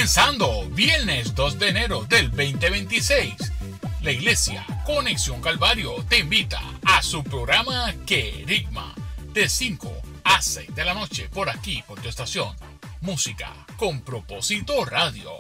Comenzando viernes 2 de enero del 2026, la Iglesia Conexión Calvario te invita a su programa Querigma de 5 a 6 de la noche por aquí, por tu estación Música con Propósito Radio.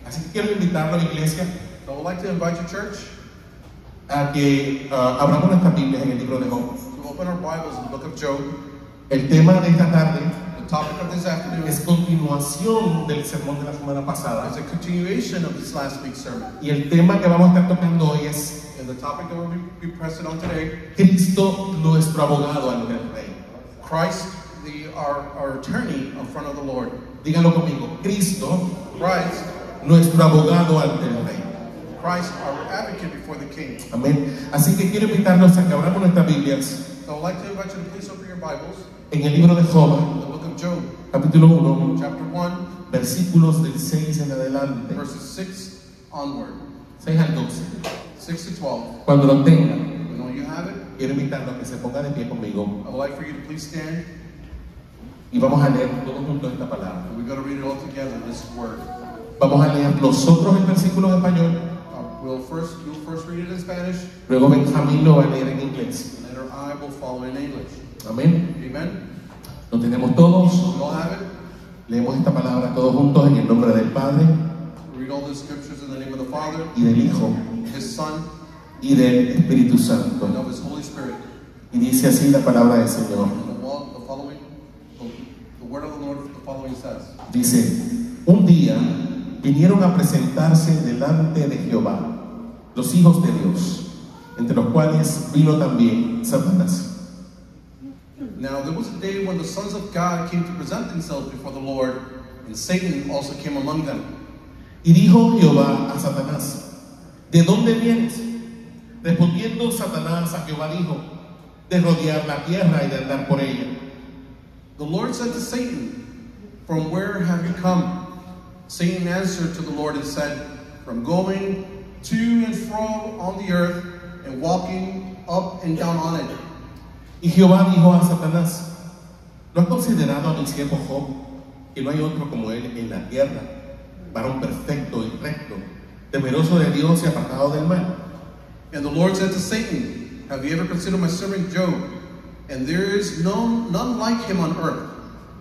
Así que quiero invitarlo a la iglesia. So I would like to invite your church A que abramos nuestras Biblias en el libro de Job. to open our Bibles in the book of Job. El tema de esta tarde The topic of this afternoon es continuación del sermón de la semana pasada. is a continuation of this last week's sermon. Y el tema que vamos a estar tocando hoy es And the topic that we'll be pressing on today, Cristo, nuestro abogado ante el Rey. Christ, our attorney in front of the Lord. Dígalo conmigo, Cristo, Christ, nuestro abogado ante el Rey. Christ, our advocate before the King. Amén. Así que quiero invitarlos a que abramos nuestras Biblias So I'd like to invite you to please open your Bibles en el libro de Job, in the book of Job, capítulo 1, chapter 1, versículos del 6 en adelante, verses 6 onward, 6 al 12. 6 to 12. Cuando lo tengan, When you have it, quiero invitarlos a que se pongan de pie conmigo I would like for you to please stand, y vamos a leer todos juntos esta palabra. and we're going to read it all together, this word. Vamos a leer nosotros el versículo en español, You'll first read it in Spanish, luego Benjamín lo va a leer en inglés. and later I will follow in English. Amén. Amen? Lo tenemos todos. We all have it? Leemos esta palabra todos juntos en el nombre del Padre Read all the scriptures in the name of the Father, y del Hijo His Son, y del Espíritu Santo. and of His Holy Spirit. Y dice así la palabra del Señor. And the word of the Lord, the following says, Dice, un día vinieron a presentarse delante de Jehová los hijos de Dios, entre los cuales vino también Satanás. Now there was a day when the sons of God came to present themselves before the Lord, and Satan also came among them. Y dijo Jehová a Satanás, ¿de dónde vienes? Respondiendo Satanás a Jehová dijo, de rodear la tierra y de andar por ella. The Lord said to Satan, from where have you come? Satan answered to the Lord and said, from going to and fro on the earth and walking up and down on it. Y Jehová dijo a Satanás, ¿no has considerado a mi siervo Job, que no hay otro como él en la tierra, varón perfecto y recto, temeroso de Dios y apartado del mal? And the Lord said to Satan, have you ever considered my servant Job? And there is none like him on earth,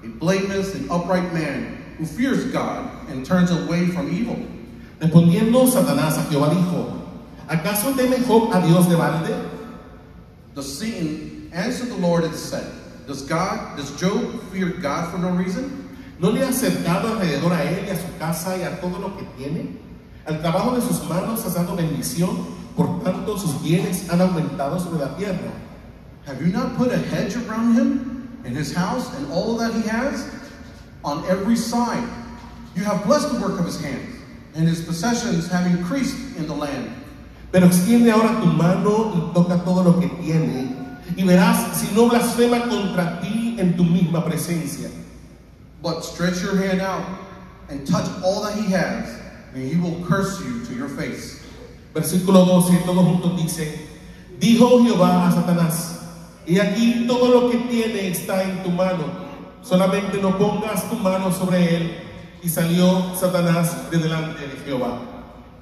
a blameless and upright man who fears God and turns away from evil. Respondiendo Satanás a Jehová dijo, ¿acaso teme Job a Dios de balde? Does Satan answer the Lord and said, Does Job fear God for no reason? ¿No le ha acercado alrededor a él y a su casa y a todo lo que tiene? Al trabajo de sus manos has dado bendición, por tanto sus bienes han aumentado sobre la tierra. Have you not put a hedge around him and his house and all that he has? On every side you have blessed the work of his hands, and his possessions have increased in the land. Pero extiende ahora tu mano y toca todo lo que tiene, y verás si no blasfema contra ti en tu misma presencia. But stretch your hand out and touch all that he has, and he will curse you to your face. Versículo 12, todos juntos dicen, dijo Jehová a Satanás, y aquí todo lo que tiene está en tu mano, solamente no pongas tu mano sobre él. Y salió Satanás de delante de Jehová.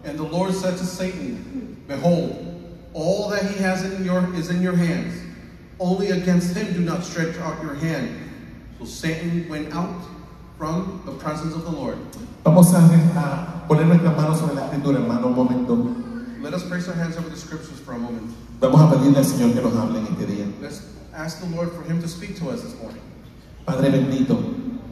And the Lord said to Satan, Behold, all that he has is in your hands. Only against him do not stretch out your hand. So Satan went out from the presence of the Lord. Vamos a poner nuestras manos sobre la escritura, hermano, un momento. Let us place our hands over the scriptures for a moment. Vamos a pedirle al Señor que nos hable en este día. Let's ask the Lord for him to speak to us this morning. Padre bendito,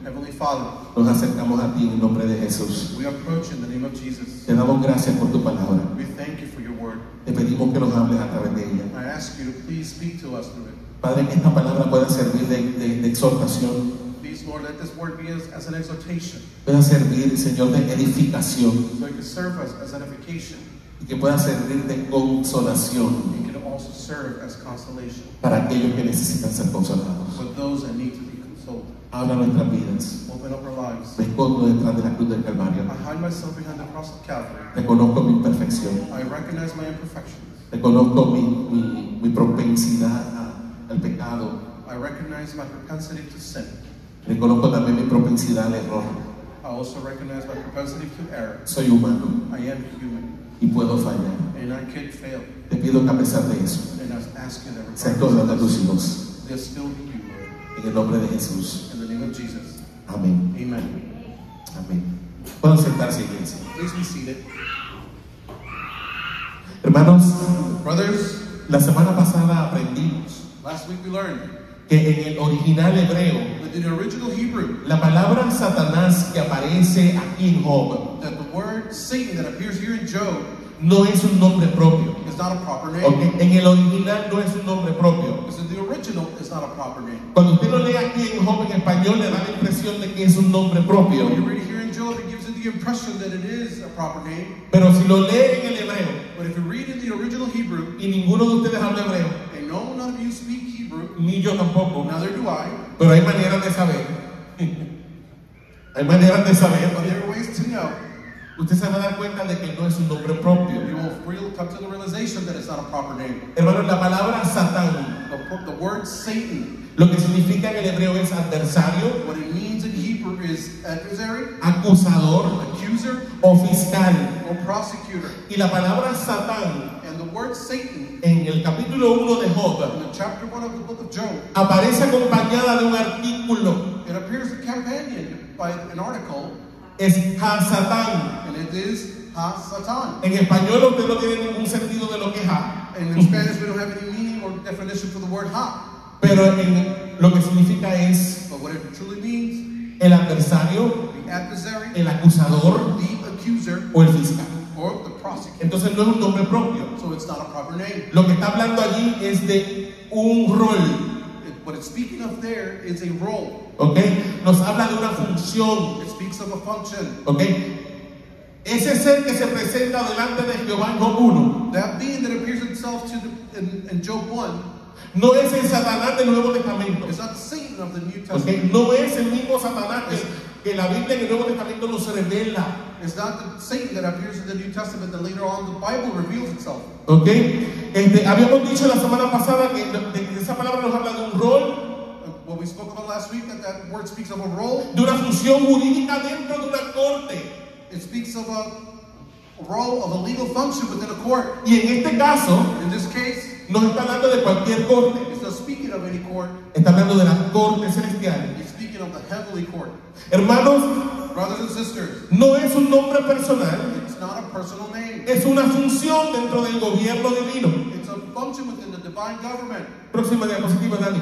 Heavenly Father, nos acercamos a ti en el nombre de Jesús. we approach in the name of Jesus. Te damos gracias por tu palabra. We thank you for your word. Te pedimos que nos hables a través de ella. I ask you to please speak to us through it. Padre, que esta palabra pueda servir de exhortación, Please, Lord, let this word be as an exhortation, pueda servir, Señor, de edificación, so it can serve us as edification. y que pueda servir de consolación It can also serve as consolation para aquellos que necesitan ser consolados. for those that need to be consoled. Habla nuestras vidas. Open up our lives. Me escondo detrás de la cruz del Calvario. I hide myself behind the cross of Calvary. Reconozco mi imperfección. I recognize my imperfections. Reconozco mi propensidad al pecado. I recognize my propensity to sin. Reconozco también mi propensidad al error. I also recognize my propensity to error. Soy humano I am human, y puedo fallar. and I can fail. Te pido que a pesar de eso, And I ask you that seas todos regardless tus of hijos. this, there's still you, Lord. En el nombre de Jesús. In the name of Jesus. Amén. Amen. Amén. Pueden sentarse, iglesia. Please be seated. Hermanos, Brothers, la semana pasada aprendimos last week we learned que en el original hebreo, that in the original Hebrew, la palabra Satanás que aparece aquí en Job that the word Satan that appears here in Job no es un nombre propio. is not a proper name. ¿Ok? En el original no es un nombre propio. Because in the original, it's not a proper name. Cuando usted lo lee aquí en Job en español, le da la impresión de que es un nombre propio. When you read it here in Job, it gives you the impression that it is a proper name. Pero si lo lee en el hebreo, But if you read in the original Hebrew, y ninguno de ustedes habla hebreo, and no, none of you speak Hebrew, ni yo tampoco, neither do I, pero hay maneras de saber. Hay maneras de saber. but there are ways to know. Usted se va a dar cuenta de que no es un nombre propio. You will come to the realization that it's not a proper name. Hermanos, la palabra Satán, The word Satan, lo que significa en el hebreo es adversario, what it means in Hebrew is adversary, acusador accuser, o fiscal. or prosecutor. Y la palabra Satán And the word Satan, en el capítulo 1 de Job in the chapter 1 of the book of Job, aparece acompañada de un artículo. it appears a companion by an article, Es Ha-Satán. and it is Ha-Satan. En español usted no tiene ningún sentido de lo que es Ha. And in Spanish, we don't have any meaning or definition for the word Ha. Pero en lo que significa es But what it truly means, el adversario, the adversary, el acusador the accuser, o el fiscal. or the prosecutor. Entonces no es un nombre propio. So it's not a proper name. Lo que está hablando allí es de un rol. What it's speaking of there is a role. ¿Ok? Nos habla de una función. It speaks of a function. ¿Ok? Ese ser que se presenta delante de Jehová en Job 1 That being that appears itself in Job 1 no es el Satanás del Nuevo Testamento. is not the Satan of the New ¿Ok? Testament. No es el mismo Satanás que la Biblia en el Nuevo Testamento nos revela. It's not the Satan that appears in the New Testament that later on the Bible reveals itself. ¿Ok? Habíamos dicho la semana pasada que esa palabra nos habla de un rol, What we spoke about last week, that word speaks of a role. de una función jurídica dentro de una corte. It speaks of a role of a legal function within a court. Y en este caso, In this case, no está hablando de cualquier corte, It's not speaking of any court. está hablando de la corte celestial. It's speaking of the heavenly court. Hermanos, Brothers and sisters, no es un nombre personal, it's not a personal name. es una función dentro del gobierno divino. It's a function within the divine government. Próxima diapositiva, Dani.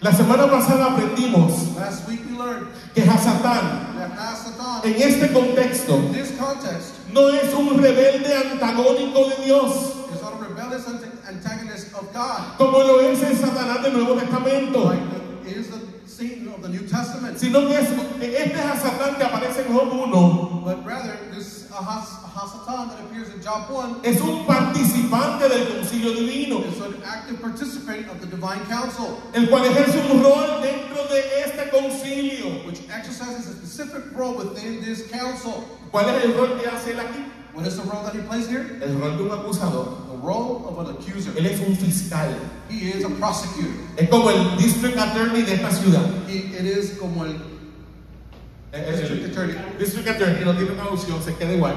La semana pasada aprendimos Last week we learned que Hasatán, that Hasatan, en este contexto, in this context, no es un rebelde antagónico de Dios, is not a rebellious antagonist of God, como lo es el Satanás del Nuevo Testamento, like it is the Satan of the New Testament, sino que este Hasatán que aparece en Job 1 but rather this Hasatan that appears in Job 1 es un participante del concilio divino, is an active participant of the divine council, el cual ejerce un rol dentro de este concilio. which exercises a specific role within this council. ¿Cuál es el rol que hace él aquí? What is the role that he plays here? El rol de un acusador. The role of an accuser. Él es un fiscal. He is a prosecutor. Es como el district attorney de esta ciudad. It is como el district attorney. District attorney no tiene traducción, se queda igual.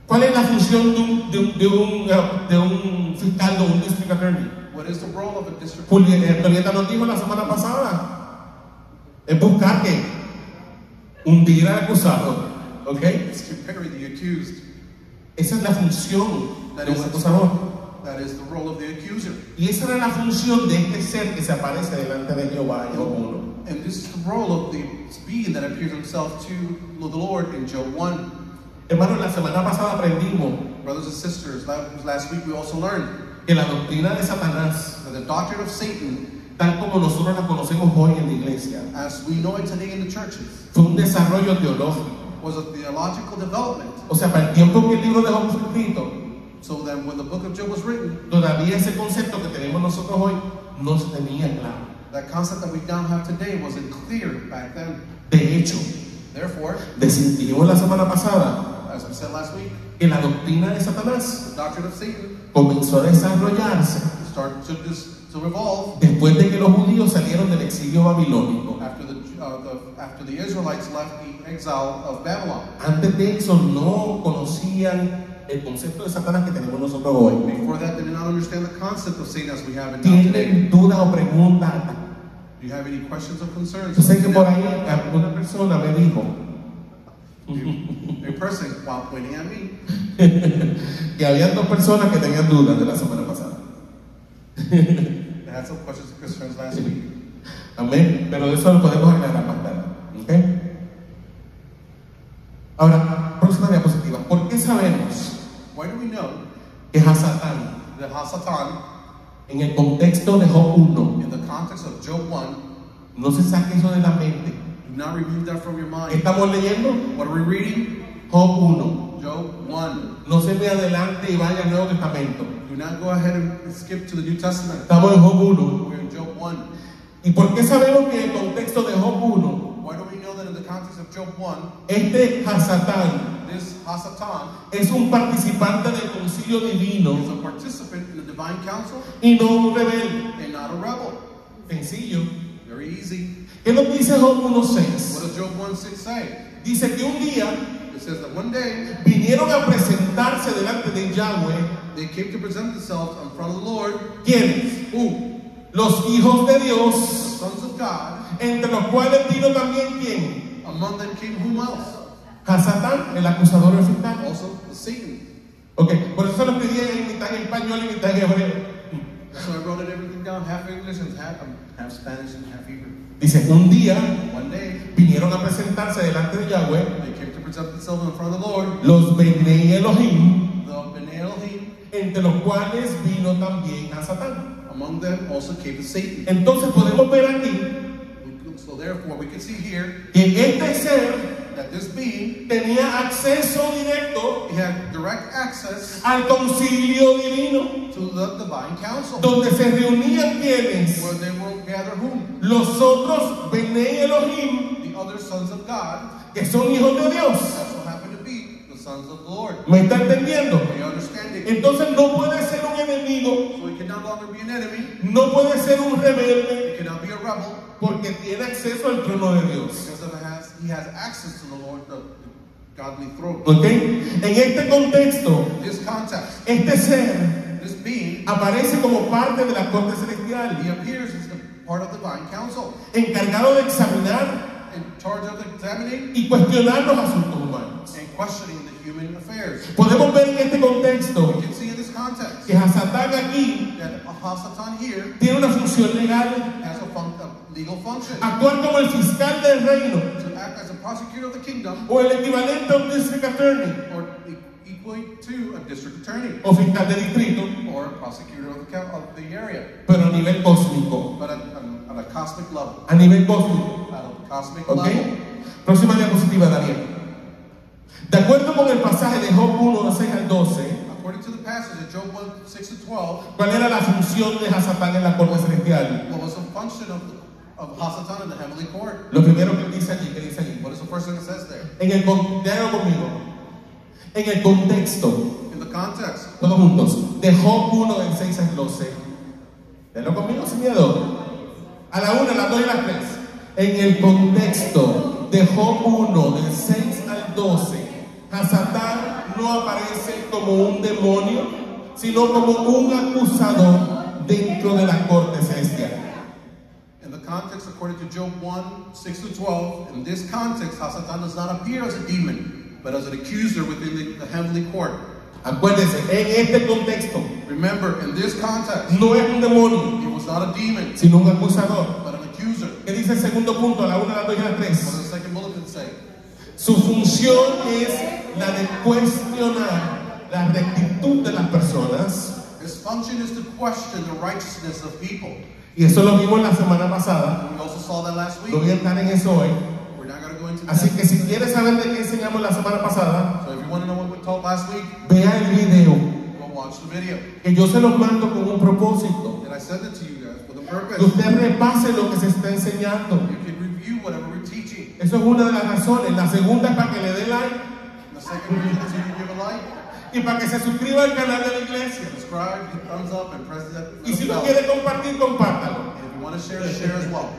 ¿Cuál es la función de un fiscal o un district attorney? What is the role of a district attorney? Julieta nos dijo la semana pasada. Es buscar que hundir al acusado. ¿Ok? It's to bury the accused. Esa es la función de un acusador. That is the role of the accuser. Y esa era la función de este ser que se aparece delante de Jehová en Job 1. And this is the role of the being that appears himself to the Lord in Job 1. Hermanos, la semana pasada aprendimos Brothers and sisters, last week we also learned que la doctrina de Satanás, that the doctrine of Satan, tal como nosotros la conocemos hoy en la iglesia, as we know it today in the churches, fue un desarrollo teológico. was a theological development. O sea, para el tiempo que el libro de Job fue escrito, So that when the book of Job was written, todavía ese concepto que tenemos nosotros hoy no se tenía claro. that concept that we now have today wasn't clear back then. De hecho, Therefore, dijimos la semana pasada as we said last week, que la doctrina de Satanás the doctrine of Satan comenzó a desarrollarse started to revolve después de que los judíos salieron del exilio babilónico. after the Israelites left the exile of Babylon. Antes de eso no conocían el concepto de Satanás que tenemos nosotros hoy. Before that, they did not understand the concept of Satan as we have it now today. ¿Tienen dudas o preguntas? Do you have any questions or concerns? Yo sé que por ahí una persona me dijo A person, while pointing at me, que había dos personas que tenían dudas de la semana pasada. they had some questions and concerns last week. Amén. Pero de eso lo podemos aclarar más tarde. ¿Ok? Ahora, próxima diapositiva. ¿Por qué sabemos Why do we know que Hasatán, that Hasatan, en el contexto de Job 1, in the context of Job 1, no se saque eso de la mente? do not remove that from your ¿Qué mind? estamos leyendo? What are we reading? Job 1. Job 1. No se ve adelante y vaya al Nuevo Testamento. Do not go ahead and skip to the New Testament. Estamos en Job 1. We're in Job 1. ¿Y por qué sabemos que en el contexto de Job 1, Why do we know that in the context of Job 1, este Hasatán this Hasatan es un participante del concilio divino is a participant in the divine council y no un rebelde? and not a rebel? Sencillo. Very easy. ¿Qué nos dice Job What 1:6? does Job 1:6 say? Dice que un día It says that one day vinieron a presentarse delante de Yahweh. they came to present themselves in front of the Lord. ¿Quiénes? Who? Los hijos de The Dios, sons of God. entre los cuales vino también ¿quién? Among them came whom else? Hasatán, el acusador del fiscal. Also Satan. Ok, por eso lo escribí en mitad en español y mitad en hebreo. So I wrote everything down, half English and half Spanish and half Hebrew. Dice, un día One day vinieron a presentarse delante de Yahweh they came to present themselves in front of the Lord. los Bnei Elohim, The Bnei Elohim. entre los cuales vino también Hasatán. Among them also came Satan. Entonces podemos ver aquí So therefore we can see here que este ser that this being, tenía acceso directo he had direct access al concilio divino, to the divine council, donde se reunían quienes, where they will gather whom? los otros Bnei Elohim, The other sons of God, que son hijos de Dios. also happen to be the sons of the Lord. ¿Me está entendiendo? Are you understanding? Entonces no puede ser un enemigo, So he can no longer be an enemy, no puede ser un rebelde, he cannot be a rebel, porque tiene acceso al trono de Dios. because he has access to the Lord, the godly throne. ¿Ok? En este contexto, This context, este ser this being aparece como parte de la corte celestial, He appears as the part of the divine council, encargado de examinar in charge of examining y cuestionar los asuntos humanos. and questioning the human affairs. Podemos ver en este contexto We can see in this context que Hasatán aquí that Hasatan here tiene una función legal, has a legal function actuar como el fiscal del reino to act as a prosecutor of the kingdom o el equivalente a un district attorney or equal to a district attorney o fiscal de distrito, or a prosecutor of the area, pero a nivel cósmico, but at a cosmic level. a nivel cósmico. At a cosmic ¿Ok? level. Próxima diapositiva, Daniel. De acuerdo con el pasaje de Job 1, de 6 al 12, According to the passage in Job 1, 6 to 12, ¿cuál era la función de Hasatán en la corte celestial? what was the function of Hasatan in the heavenly court? Lo primero que dice allí, que dice allí. What is the first thing it says there? Léalo conmigo. En el contexto, In the context, todos juntos, de Job 1, del 6 al 12. Léalo conmigo sin miedo. A la 1, a las 2 y a las 3. En el contexto de Job 1, del 6 al 12, Hasatán no aparece como un demonio, sino como un acusador dentro de la corte celestial. in the context, according to Job 1, 6 to 12, in this context, Hasatan does not appear as a demon, but as an accuser within the heavenly court. Acuérdense, en este contexto, Remember, in this context, no es un demonio, he was not a demon, sino un acusador. but an accuser. ¿Qué dice el segundo punto? A la 1, a las 2 y a las What 3. does the second bulletin say? Su función es la de cuestionar la rectitud de las personas. His function is to question the righteousness of people. Y eso lo vimos la semana pasada. We also saw that last No week. voy a entrar en eso hoy. We're not going to go into Así that. que si quieres saber de qué enseñamos la semana pasada, So if you want to know what we taught last week, vea el video. go watch the video. Que yo se los mando con un propósito. And I sent it to you guys with a Que purpose. usted repase lo que se está enseñando. You can review whatever we're teaching. Eso es una de las razones. La segunda es para que le dé like The second reason is you can give a like, y para que se suscriba al canal de la iglesia. subscribe, hit thumbs up, and press that Y si bell. lo quiere compartir, compártalo. And if you want to share as well.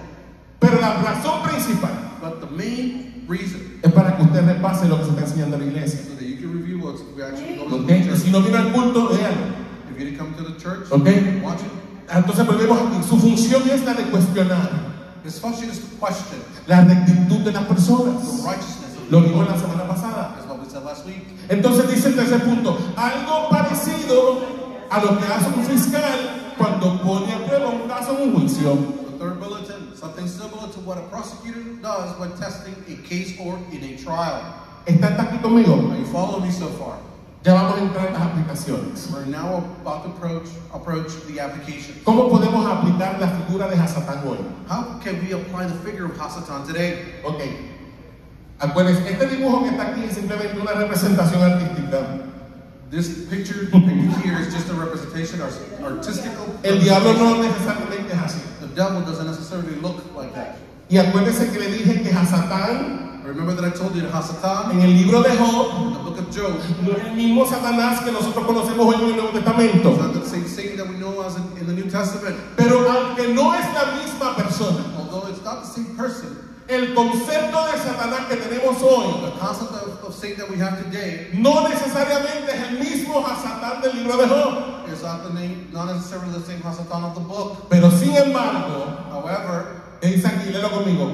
Pero la razón principal But the main reason es para que usted repase lo que se está enseñando en la iglesia. so that you can review what we actually go to ¿Ok? the Y church. si no vino al culto, véalo. If you didn't come to the church, ¿Ok? watch it. Entonces volvemos aquí. Su función es la de cuestionar His function is to question la rectitud de las the personas. righteousness of Lo people. vimos la semana pasada. That's what we said last week. Entonces dice el tercer punto, algo parecido a lo que hace un fiscal cuando pone a prueba un caso en un juicio. The third bulletin, something similar to what a prosecutor does when testing a case or in a trial. ¿Está aquí conmigo? Are you following me so far? Ya vamos a entrar en las aplicaciones. We're now about to approach the application. ¿Cómo podemos aplicar la figura de Hasatán hoy? How can we apply the figure of Hasatan today? Ok. Acuérdense, este dibujo que está aquí es simplemente una representación artística. This picture here is just a representation, artistical. El diablo no necesariamente es así. The devil doesn't necessarily look like that. Y acuérdense que le dije que Hasatán, Remember that I told you that Hasatan, en el libro de Job, in the book of Job, no es el mismo Satanás que nosotros conocemos hoy en el Nuevo Testamento. is not the same Satan that we know as in the New Testament. Pero aunque no es la misma persona, Although it's not the same person, el concepto de Satanás que tenemos hoy the concept of Satan that we have today no necesariamente es el mismo Hasatán del libro de Job. is not necessarily the same Hasatan of the book. Pero sin embargo, However, dice aquí, léelo conmigo,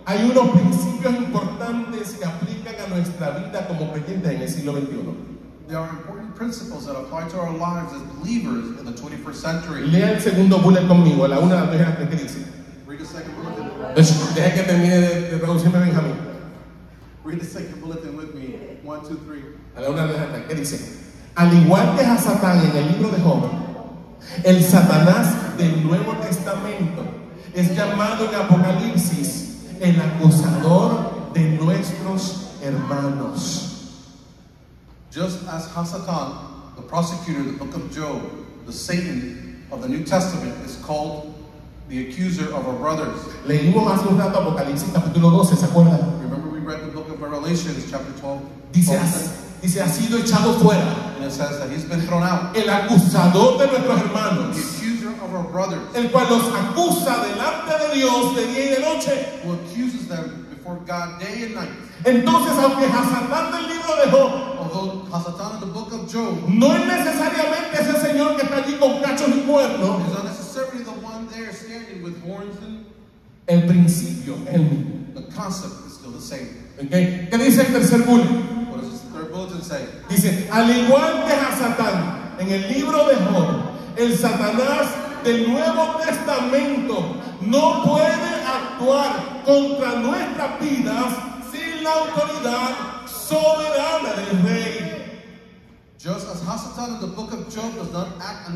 hay unos principios importantes que aplican a nuestra vida como creyentes en el siglo XXI. there are important principles that apply to our lives as believers in the 21st century. Lea el segundo bullet conmigo, a la 1, a la 2 y a la 3, ¿qué dice? Read the second bulletin. Deja que termine de traducirme Benjamín. Read the second bulletin with me. 1, 2, 3. A la 1, a la 2 y a la 3, ¿qué dice? Al igual que a Satán en el libro de Job, el Satanás del Nuevo Testamento es llamado en Apocalipsis el acusador de nuestros hermanos. Just as Hasatan, the prosecutor of the book of Job, the Satan of the New Testament, is called the accuser of our brothers. Leímos hace un rato Apocalipsis capítulo 12, ¿se acuerdan? Remember we read the book of Revelations, chapter 12. Dice, ha sido echado fuera And it says that he's been thrown out. el acusador de nuestros The hermanos, accuser of our brothers, el cual los acusa delante de Dios de día y de noche. who accuses them before God day and night. Entonces, aunque Hasatán del libro de Job Although Job, Hasatan in the book of Job no es necesariamente ese señor que está allí con cachos y cuernos. is not necessarily the one there standing with horns, and El principio es el mismo. the concept is still the same. ¿Okay? ¿Qué dice el tercer bullet? What does this third bulletin say? Dice, al igual que a Satán, en el libro de Job, el Satanás del Nuevo Testamento no puede actuar contra nuestras vidas sin la autoridad soberana del Rey. Just as Hasatan in the book of Job does not act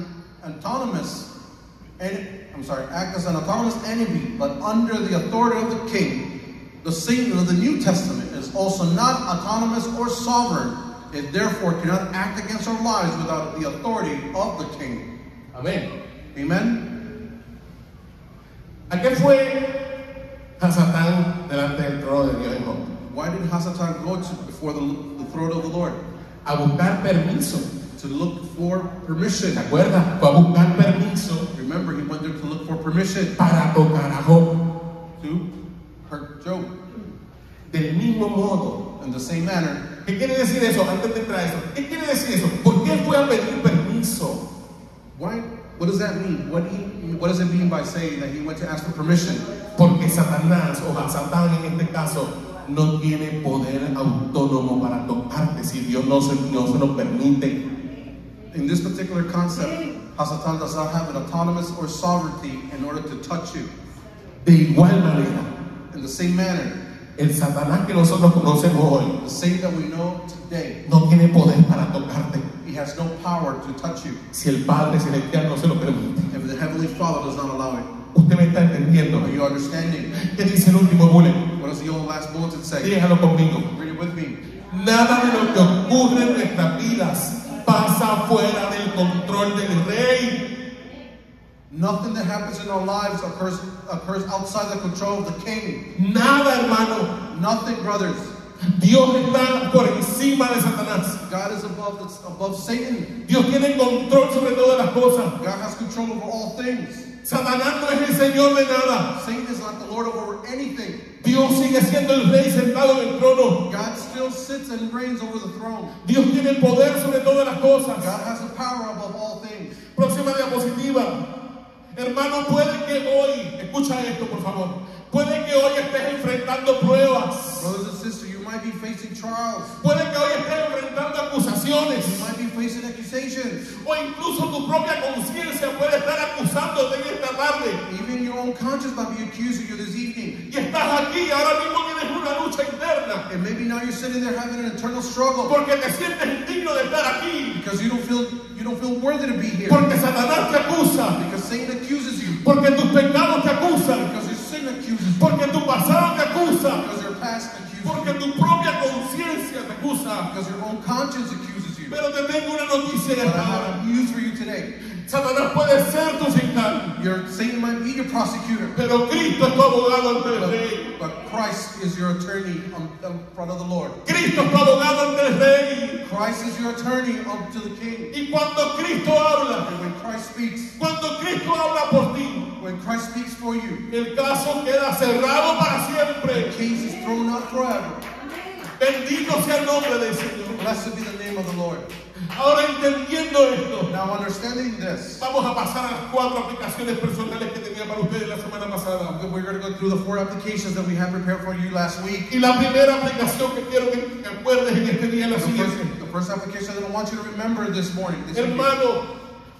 act as an autonomous enemy, but under the authority of the king, the Satan of the New Testament is also not autonomous or sovereign. It therefore cannot act against our lives without the authority of the king. Amén. Amen? ¿A qué fue Hasatán delante del trono de Dios en Job? Why did Hasatan go before the throne of the Lord? A buscar permiso. To look for permission. ¿Se acuerda? Fue a buscar permiso Remember, he went there to look for permission para tocar a Job. to hurt Job. Del mismo modo. In the same manner, ¿Qué quiere decir eso? Antes de entrar a eso. ¿Qué quiere decir eso? ¿Por qué fue a pedir permiso? why? What does that mean? What does it mean by saying that he went to ask for permission? Porque Satanás o Satán en este caso no tiene poder autónomo para tocarte si Dios no se lo permite. In this particular concept, Hasatan does not have an autonomous or sovereignty in order to touch you. De igual manera, In the same manner, el Satanás que nosotros conocemos hoy the Satan that we know today, no tiene poder para tocarte he has no power to touch you si el Padre Celestial no se lo permite. if the Heavenly Father does not allow it. Usted me está entendiendo. Are you understanding? ¿Qué dice el último bullet? What does the old last bulletin say? Déjalo conmigo. Read it with me. Nada de lo que ocurre en nuestras vidas pasa fuera del control del Rey. Nothing that happens in our lives occurs outside the control of the King. Nada, hermano. Nothing, brothers. Dios está por encima de Satanás. God is above Satan. Dios tiene control sobre todas las cosas. God has control over all things. Satanás no es el Señor de nada. Satan is not the Lord over anything. Dios sigue siendo el Rey sentado en el trono. God still sits and reigns over the throne. Dios tiene poder sobre todas las cosas. God has the power above all things. Próxima diapositiva. Hermano, puede que hoy, escucha esto por favor, puede que hoy estés enfrentando pruebas. Brothers and sisters, you might be facing trials. Puede que hoy estés enfrentando acusaciones. You might be facing accusations. O incluso tu propia conciencia puede estar acusándote en esta tarde. Even your own conscience might be accusing you this evening. Y estás aquí, ahora mismo tienes una lucha interna. And maybe now you're sitting there having an internal struggle Porque te sientes indigno de estar aquí. because you don't feel worthy to be here. Porque Satanás te acusa. Because Satan accuses you. Porque tus pecados te acusan. Because your sin accuses you. Porque tu pasado te acusa. Because your past accuses Porque you. tu propia conciencia te acusa. Because your own conscience accuses you. Pero te tengo una noticia en But I esta hora. have news for you today. Satanás puede ser tu fiscal. Satan might be your prosecutor. Pero Cristo es tu abogado ante el Rey. But Christ is your attorney in front of the Lord. Cristo es tu abogado ante el Rey. Christ is your attorney unto the King. Y cuando Cristo habla, And when Christ speaks, cuando Cristo habla por ti, when Christ speaks for you, el caso queda cerrado para the siempre. case is thrown out forever. Bendito sea el nombre del Señor. Blessed be the name of the Lord. Ahora entendiendo esto, Now understanding this, vamos a pasar a las 4 aplicaciones personales que tenía para ustedes la semana pasada. we're going to go through the 4 applications that we had prepared for you last week. Y la primera aplicación que quiero que te acuerdes en este día es la siguiente. The first application that I want you to remember this morning, this evening. Hermano,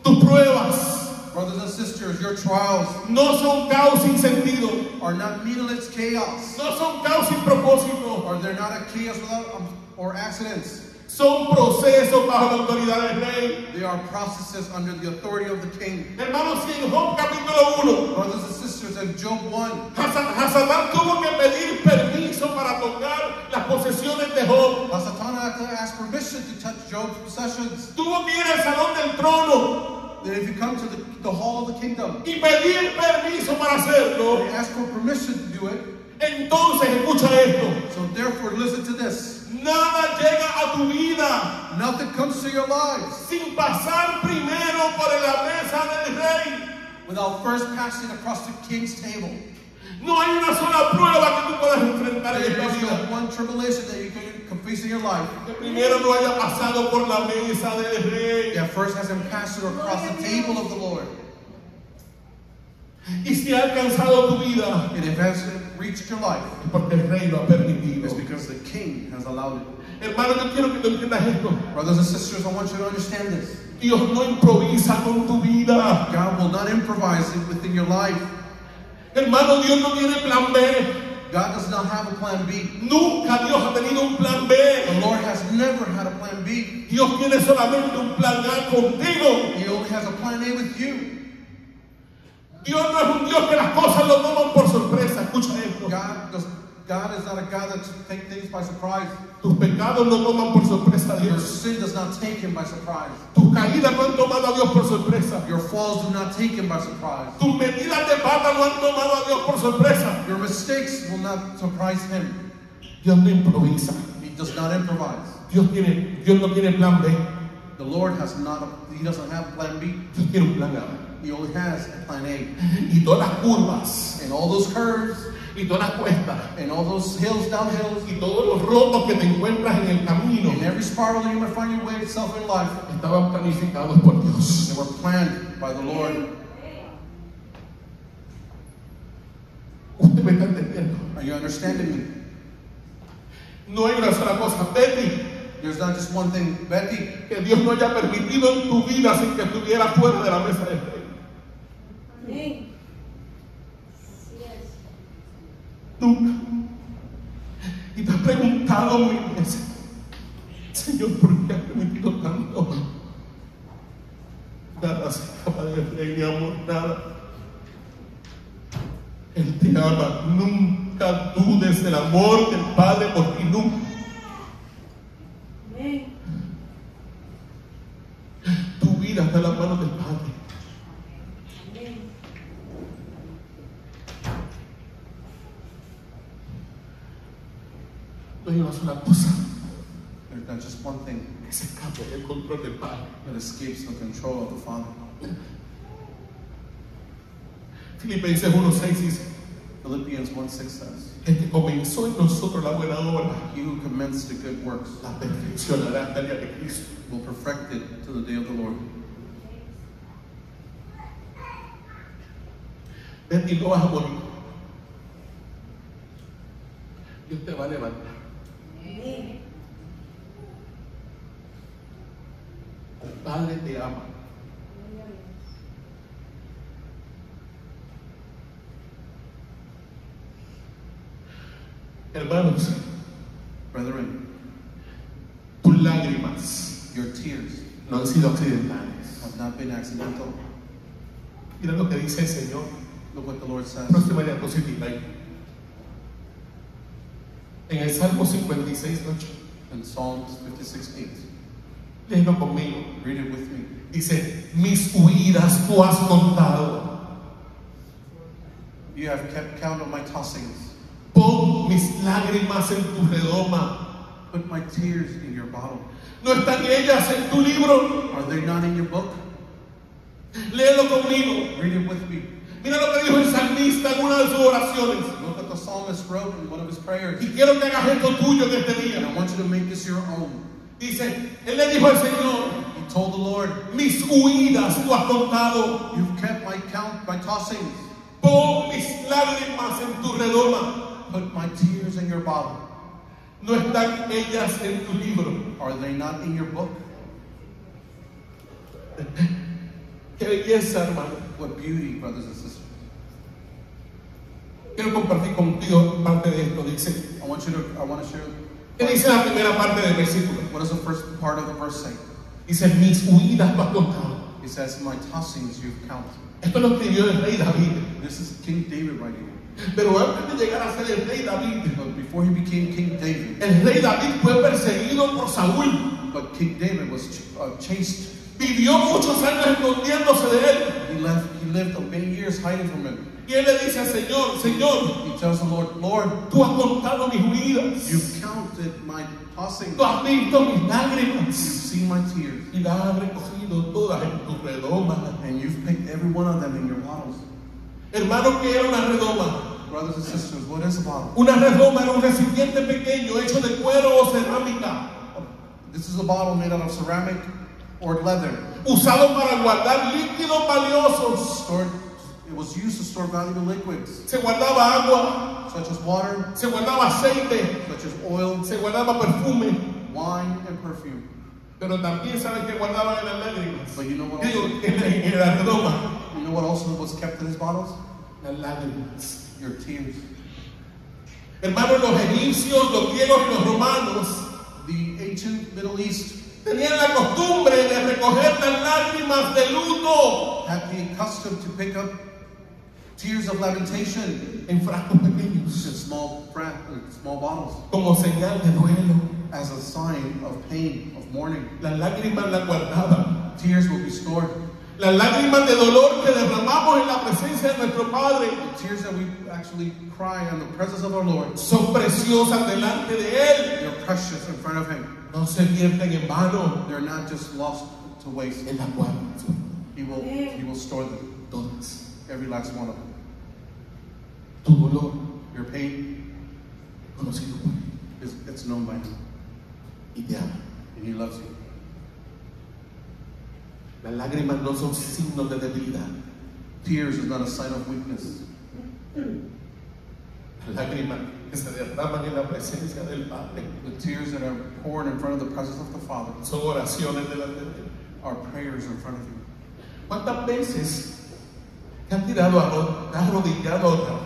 tus pruebas Brothers and sisters, your trials no son caos sin sentido, are not meaningless chaos, no son caos sin propósito, or they're not a chaos without or accidents. son procesos bajo la autoridad del Rey. They are processes under the authority of the King. Hermanos, si en Job capítulo 1, Brothers and sisters, in Job 1, Hasatán tuvo que pedir permiso para tocar las posesiones de Job. Hasatan had to ask permission to touch Job's possessions. Tuvo que ir al salón del trono That if you come to the hall of the kingdom, y pedir permiso para hacerlo. they ask for permission to do it. Entonces, escucha esto. So therefore, listen to this. Nada llega a tu vida Nothing comes to your lives sin pasar primero por la mesa del Rey. without first passing across the king's table. No hay una sola prueba que tú puedas enfrentar en There esta is vida no one tribulation that you can face in your life que primero no haya pasado por la mesa del rey. that first hasn't passed through across the table of the Lord. Y si ha alcanzado tu vida, And if it hasn't reached your life, es porque el rey lo ha permitido. it's because the King has allowed it. Hermano, yo quiero que tú entiendas esto. Brothers and sisters, I want you to understand this. Dios no improvisa con tu vida. God will not improvise it within your life. Hermano, Dios no tiene plan B. God does not have a plan B. Nunca Dios ha tenido un plan B. The Lord has never had a plan B. Dios tiene solamente un plan A contigo. He only has a plan A with you. Dios no es un Dios que las cosas lo toman por sorpresa. Escucha esto. God is not a God that takes things by surprise. Tus pecados no toman por sorpresa a Your Dios. sin does not take him by surprise. Tus caídas no han tomado a Dios por sorpresa. Your falls do not take him by surprise. Tus metidas de pata no han tomado a Dios por sorpresa. Your mistakes will not surprise him. Dios no improvisa. He does not improvise. Dios no tiene plan B. The Lord he doesn't have plan B. Dios tiene un plan A. He only has a plan A. Y todas las curvas, And all those curves, y todas las cuestas, and all those hills, downhills, y todos los rotos que te encuentras en el camino, and every spiral that you might find your way itself in life, estaban planificados por Dios. they were planned by the Lord. Usted me está entendiendo. Are you understanding me? No hay una sola cosa, Betty, There's not just one thing, Betty, que Dios no haya permitido en tu vida sin que estuviera fuera de la mesa del rey. Amén. Así es. Nunca. Y te has preguntado mil veces, Señor, ¿por qué has permitido tanto? Nada se escapa del rey, mi amor, nada. Él te ama. Nunca dudes del amor del Padre por ti, nunca. Amén. Tu vida está en las manos del Padre. Amén. No hay una sola cosa there's not just one thing que se escape del control del Padre. that escapes the control of the Father. Filipenses 1:6 dice, Philippians 1:6 says, el que comenzó en nosotros la buena obra, He who commenced the good works la perfeccionará hasta el día de Cristo. will perfect it to the day of the Lord. Ven y no vas a morir. Dios te va a levantar. Amén. El Padre te ama. Hermanos, Brethren, tus lágrimas your tears no han sido accidentales. have not been accidental. Mira lo que dice el Señor. Look what the Lord says. Próxima diapositiva ahí. En el Salmo 56:8. In Psalms 56:8. Léelo conmigo. Read it with me. Dice, mis huidas tú has contado. You have kept count of my tossings. Pon mis lágrimas en tu redoma. Put my tears in your bottle. ¿No están ellas en tu libro? Are they not in your book? Léelo conmigo. Read it with me. Mira lo que dijo el salmista en una de sus oraciones. Look what the psalmist wrote in one of his prayers. Y quiero que hagas esto tuyo en este And I día. want you to make this your own. Dice, él le dijo al Señor, He told the Lord, mis huidas tú has contado. You've kept my count, my tossings. Pon mis lágrimas en tu redoma. Put my tears in your bottle. ¿No están ellas en tu libro? Are they not in your book? Qué belleza, hermano. What beauty, brothers and sisters. Quiero compartir contigo parte de esto. Dice, I want to share. ¿qué dice la primera parte del versículo? What does the first part of the verse say? Dice, mis huidas tú has contado. He says, my tossings you've counted. Esto lo escribió el rey David. This is King David writing it. Pero antes de llegar a ser el rey David, But before he became King David, el rey David fue perseguido por Saúl. but King David was chased. Vivió muchos años escondiéndose de él. He lived many years hiding from him. Y él le dice al Señor, Señor, He tells the Lord, Lord, tú has contado mis huidas. you've counted my tossings. Tú has visto mis You've lágrimas. seen my tears. Y las has recogido todas en tu redoma. And you've picked every one of them in your bottles. Hermano, ¿qué era una redoma? Brothers and sisters, what is a bottle? Una redoma era un recipiente pequeño hecho de cuero o cerámica, This is a bottle made out of ceramic or leather. usado para guardar líquidos valiosos. It was used to store valuable liquids, Se guardaba agua, such as water, se guardaba aceite, such as oil, se guardaba perfume, wine, and perfume. pero también saben que guardaban en las lágrimas. But you know what Digo, also, en la redoma, you know what also was kept in these bottles? las lágrimas. Your tears. Hermanos, los egipcios, los griegos y los romanos The ancient Middle East tenían la costumbre de recoger las lágrimas de luto had the custom to pick up tears of lamentation en frascos pequeños, in small bottles como señal de duelo. as a sign of pain, of mourning. Las lágrimas las guardaban. Tears will be stored. Las lágrimas de dolor que derramamos en la presencia de nuestro Padre The tears that we actually cry in the presence of our Lord, son preciosas delante de Él. they're precious in front of Him. No se vierten en vano. They're not just lost to waste. En las guardas He will store them, todas. every last one of them. Tu dolor, Your pain conocido por Él, it's known by Him, y te ama. and He loves you. Las lágrimas no son signos de debilidad. Tears is not a sign of weakness. Las lágrimas que se derraman en la presencia del Padre The tears that are poured in front of the presence of the Father son oraciones delante de Él. are prayers in front of you. ¿Cuántas veces te has te has arrodillado a orar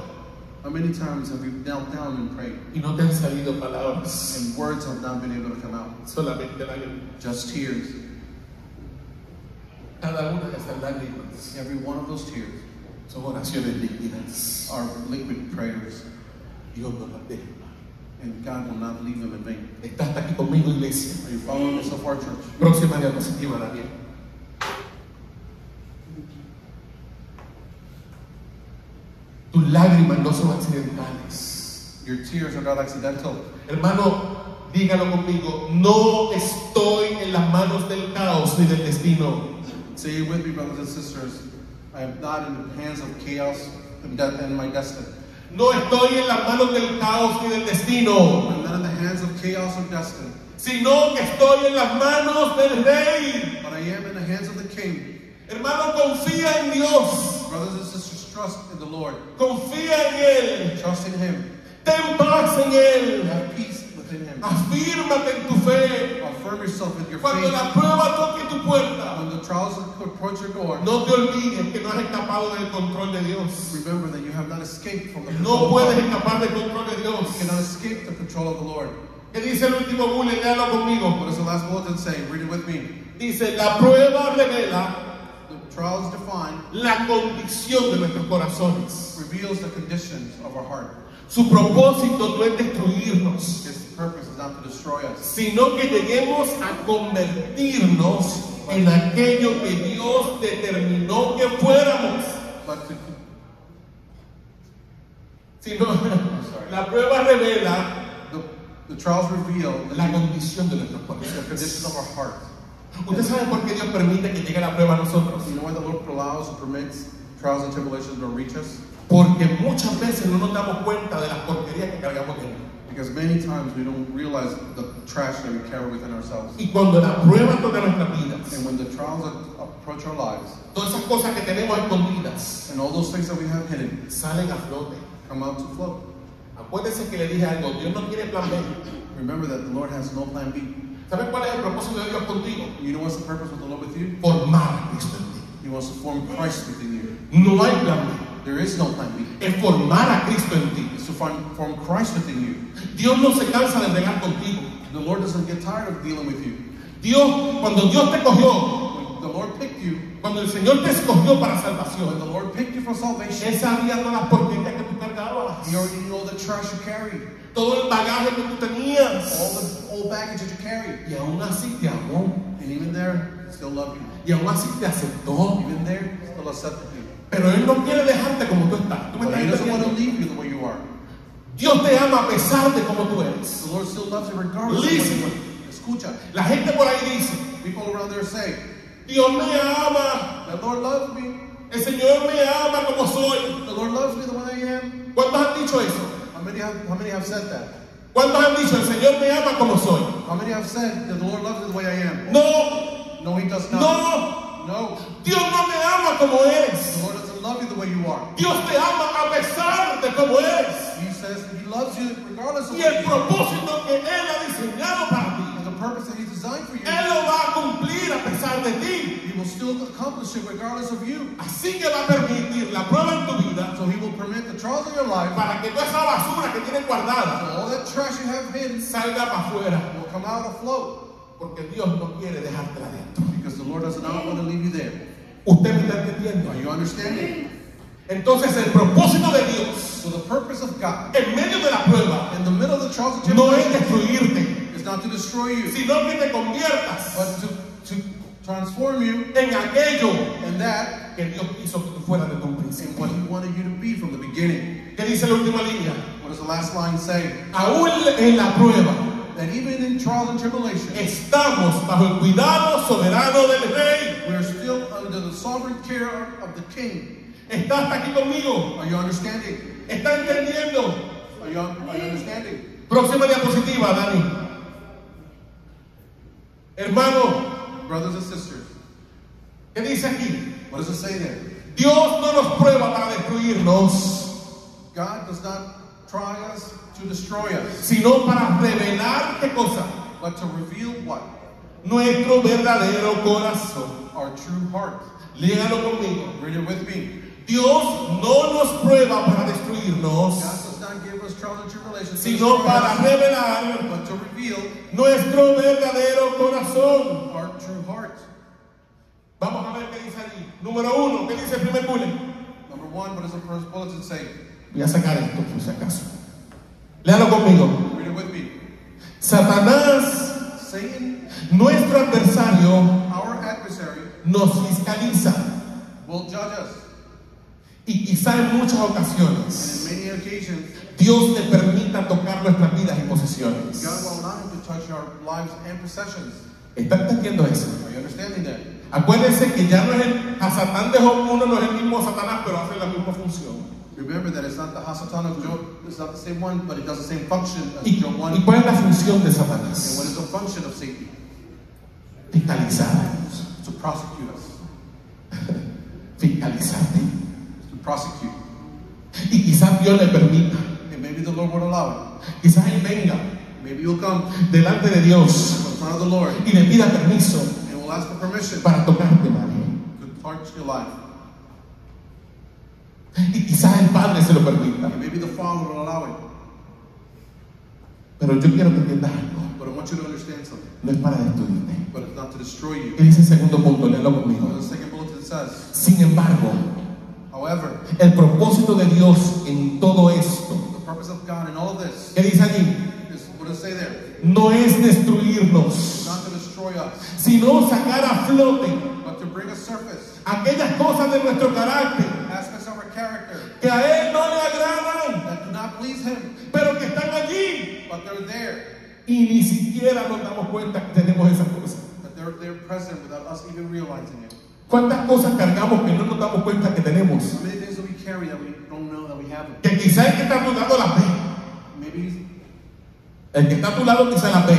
How many times have you knelt down and prayed, y no te han salido palabras? and words have not been able to come out? Solamente lágrimas. Just tears. Cada una de esas lágrimas Every one of those tears son oraciones líquidas. are liquid prayers, Dios no las deja. and God will not leave them in vain. ¿Estás aquí conmigo, iglesia? Are you following this of our church? Próxima diapositiva, Daniel. Tus lágrimas no son accidentales. Your tears are not accidental. Hermano, dígalo conmigo. No estoy en las manos del caos ni del destino. Say it with me, brothers and sisters. I am not in the hands of chaos and death and my destiny. No estoy en las manos del caos ni del destino, I'm not in the hands of chaos or destiny, sino que estoy en las manos del Rey. but I am in the hands of the King. Hermano, confía en Dios. Brothers and sisters, trust in the Lord. Confía en Él. Trust in Him. Ten paz en Él. Have peace within Him. Afírmate en tu fe. Affirm yourself with your Cuando faith. la prueba toque tu puerta, When the trials approach your door, no te olvides que no has escapado del control de Dios. remember that you have not escaped from the No control puedes of God. escapar del control de You Dios. cannot escape the control of the Lord. ¿Qué dice el último bullet? Léalo conmigo. What does the last bulletin say? Read it with me. Dice, la prueba revela The trials define, la condición de nuestros corazones. reveals the conditions of our heart. Su propósito no es destruirnos, His purpose is not to destroy us, sino que lleguemos a convertirnos en aquello que Dios determinó que fuéramos. but to Sino, la prueba revela the trials reveal la condición de nuestros the condition of corazones. our heart. ¿Usted sabe por qué Dios permite que llegue la prueba a nosotros? You know why the Lord allows and permits trials and tribulations to reach us? Porque muchas veces no nos damos cuenta de las porquerías que cargamos dentro. Because many times we don't realize the trash that we carry within ourselves. Y cuando la prueba toca nuestras vidas, And when the trials approach our lives, todas esas cosas que tenemos escondidas and all those things that we have hidden salen a flote. come out to float. Acuérdense que le dije algo, Dios no tiene plan B. Remember that the Lord has no plan B. ¿Sabes cuál es el propósito de Dios contigo? You know what's the purpose of the Lord with you? Formar a Cristo en ti. He wants to form Christ within you. No hay plan B. There is no plan B. Es formar a Cristo en ti. It's to form Christ within you. Dios no se cansa de bregar contigo. The Lord doesn't get tired of dealing with you. Cuando Dios te cogió, When the Lord picked you, cuando el Señor te escogió para when salvación, the Lord picked you for salvation, Él sabía todas las porquerías que tú cargabas, He already knew all the trash you carry, todo el bagaje que tú all tenías, the old baggage that you carry. y aún así te amó, And even there, He still loved you. y aún así te aceptó. Even there, He still accepted you. Pero Él no quiere dejarte como tú estás. ¿Tú me But estás He doesn't want to entendiendo? leave you the way you are. Dios te ama a pesar de cómo tú eres. The Lord still loves you regardless of Listen. what you are. Escucha. La gente por ahí dice, People around there say, Dios me ama, the Lord loves me. el Señor me ama como soy. The Lord loves me the way I am. ¿Cuántos han dicho eso? How many have said that? ¿Cuántos han dicho, el Señor me ama como soy? How many have said that the Lord loves me the way I am? No, No, He does not. no, No. Dios no me ama como The eres. Lord doesn't love you the way you are. Dios te ama a pesar de cómo eres. He says He loves you regardless of Y what el you are. propósito que Él ha diseñado para ti, And the purpose that He designed for you, Él lo va a cumplir a pesar de ti. He will still accomplish it regardless of you. Así que va a permitir la prueba en tu vida So He will permit the trials in your life, para que toda esa basura que tienes guardada so all that trash you have hidden salga para afuera. will come out afloat. Porque Dios no quiere dejártela dentro. Because the Lord does not want to leave you there. ¿Usted me está entendiendo? Are you understanding? Entonces el propósito de Dios So the purpose of God en medio de la prueba in the middle of the trials and no es tribulations destruirte, is not to destroy you, sino que te conviertas but to transform you en aquello in that que Dios quiso que tú fueras desde un and principio. what He wanted you to be from the beginning. ¿Qué dice la última línea? What does the last line say? Aún en la prueba That even in trials and tribulation, estamos bajo el cuidado soberano del Rey. we are still under the sovereign care of the King. ¿Está hasta aquí conmigo? Are you understanding? ¿Está entendiendo? Are you understanding? Próxima diapositiva, Dani. Hermano, Brothers and sisters, ¿qué dice aquí? what does it say there? Dios no nos prueba para destruirnos, God does not try us to destroy us, sino para revelar qué cosa, but to reveal what? nuestro verdadero corazón. Our true heart. Léalo conmigo. Read it with me. Dios no nos prueba para God destruirnos, does not give us trials and tribulations, to sino destroy para us, revelar but to reveal nuestro verdadero corazón. our true heart. Vamos a ver qué dice allí. Número 1, ¿qué dice el primer bullet? Number one, what does the first bulletin say? Voy a sacar esto por si acaso. Léalo conmigo. Read it with me. Satanás, Satan, nuestro adversario, our adversary, nos fiscaliza will judge us. y quizá en muchas And ocasiones in many occasions, Dios le permita tocar nuestras vidas y posesiones. God will allow him to touch our lives and possessions. ¿Está entendiendo eso? Are you understanding that? Acuérdense que ya no es a Satán de Job 1, no es el mismo Satanás, pero hace la misma función. Remember that it's not the Hasatan of Job, it's not the same one, but it does the same function as ¿Y, Job 1. y cuál es la función de And what Satanás? is the function of Satan? Fiscalizarnos. To prosecute us. Fiscalizarte. To prosecute. Y quizás Dios le permita. And maybe the Lord would allow it. Quizás Él venga Maybe you'll come delante de Dios in front of the Lord y le pida permiso and will ask for permission para tocarte, madre. to touch your life. Y quizás el Padre se lo permita. And maybe the Father will allow it. Pero yo quiero que entiendas algo. But I want you to understand something. No es para destruirte. But it's not to destroy you. ¿Qué dice el segundo punto? Léalo conmigo. The second bulletin says, Sin embargo, however, el propósito de Dios en todo esto, the purpose of God in all of this ¿qué dice allí? is, what does it say there? No es It's destruirnos, not to destroy us, sino sacar a flote but to bring a surface aquellas cosas de nuestro carácter aspects of our character que a Él no le agradan, that do not please Him, pero que están allí but they're there, y ni siquiera nos damos cuenta que tenemos esas cosas. that they're present without us even realizing it. ¿Cuántas cosas cargamos que no nos damos cuenta que tenemos? How many things that we carry that we don't know that we have them? Que quizá el que está a tu lado las ve. Maybe El que está a tu lado quizá las ve.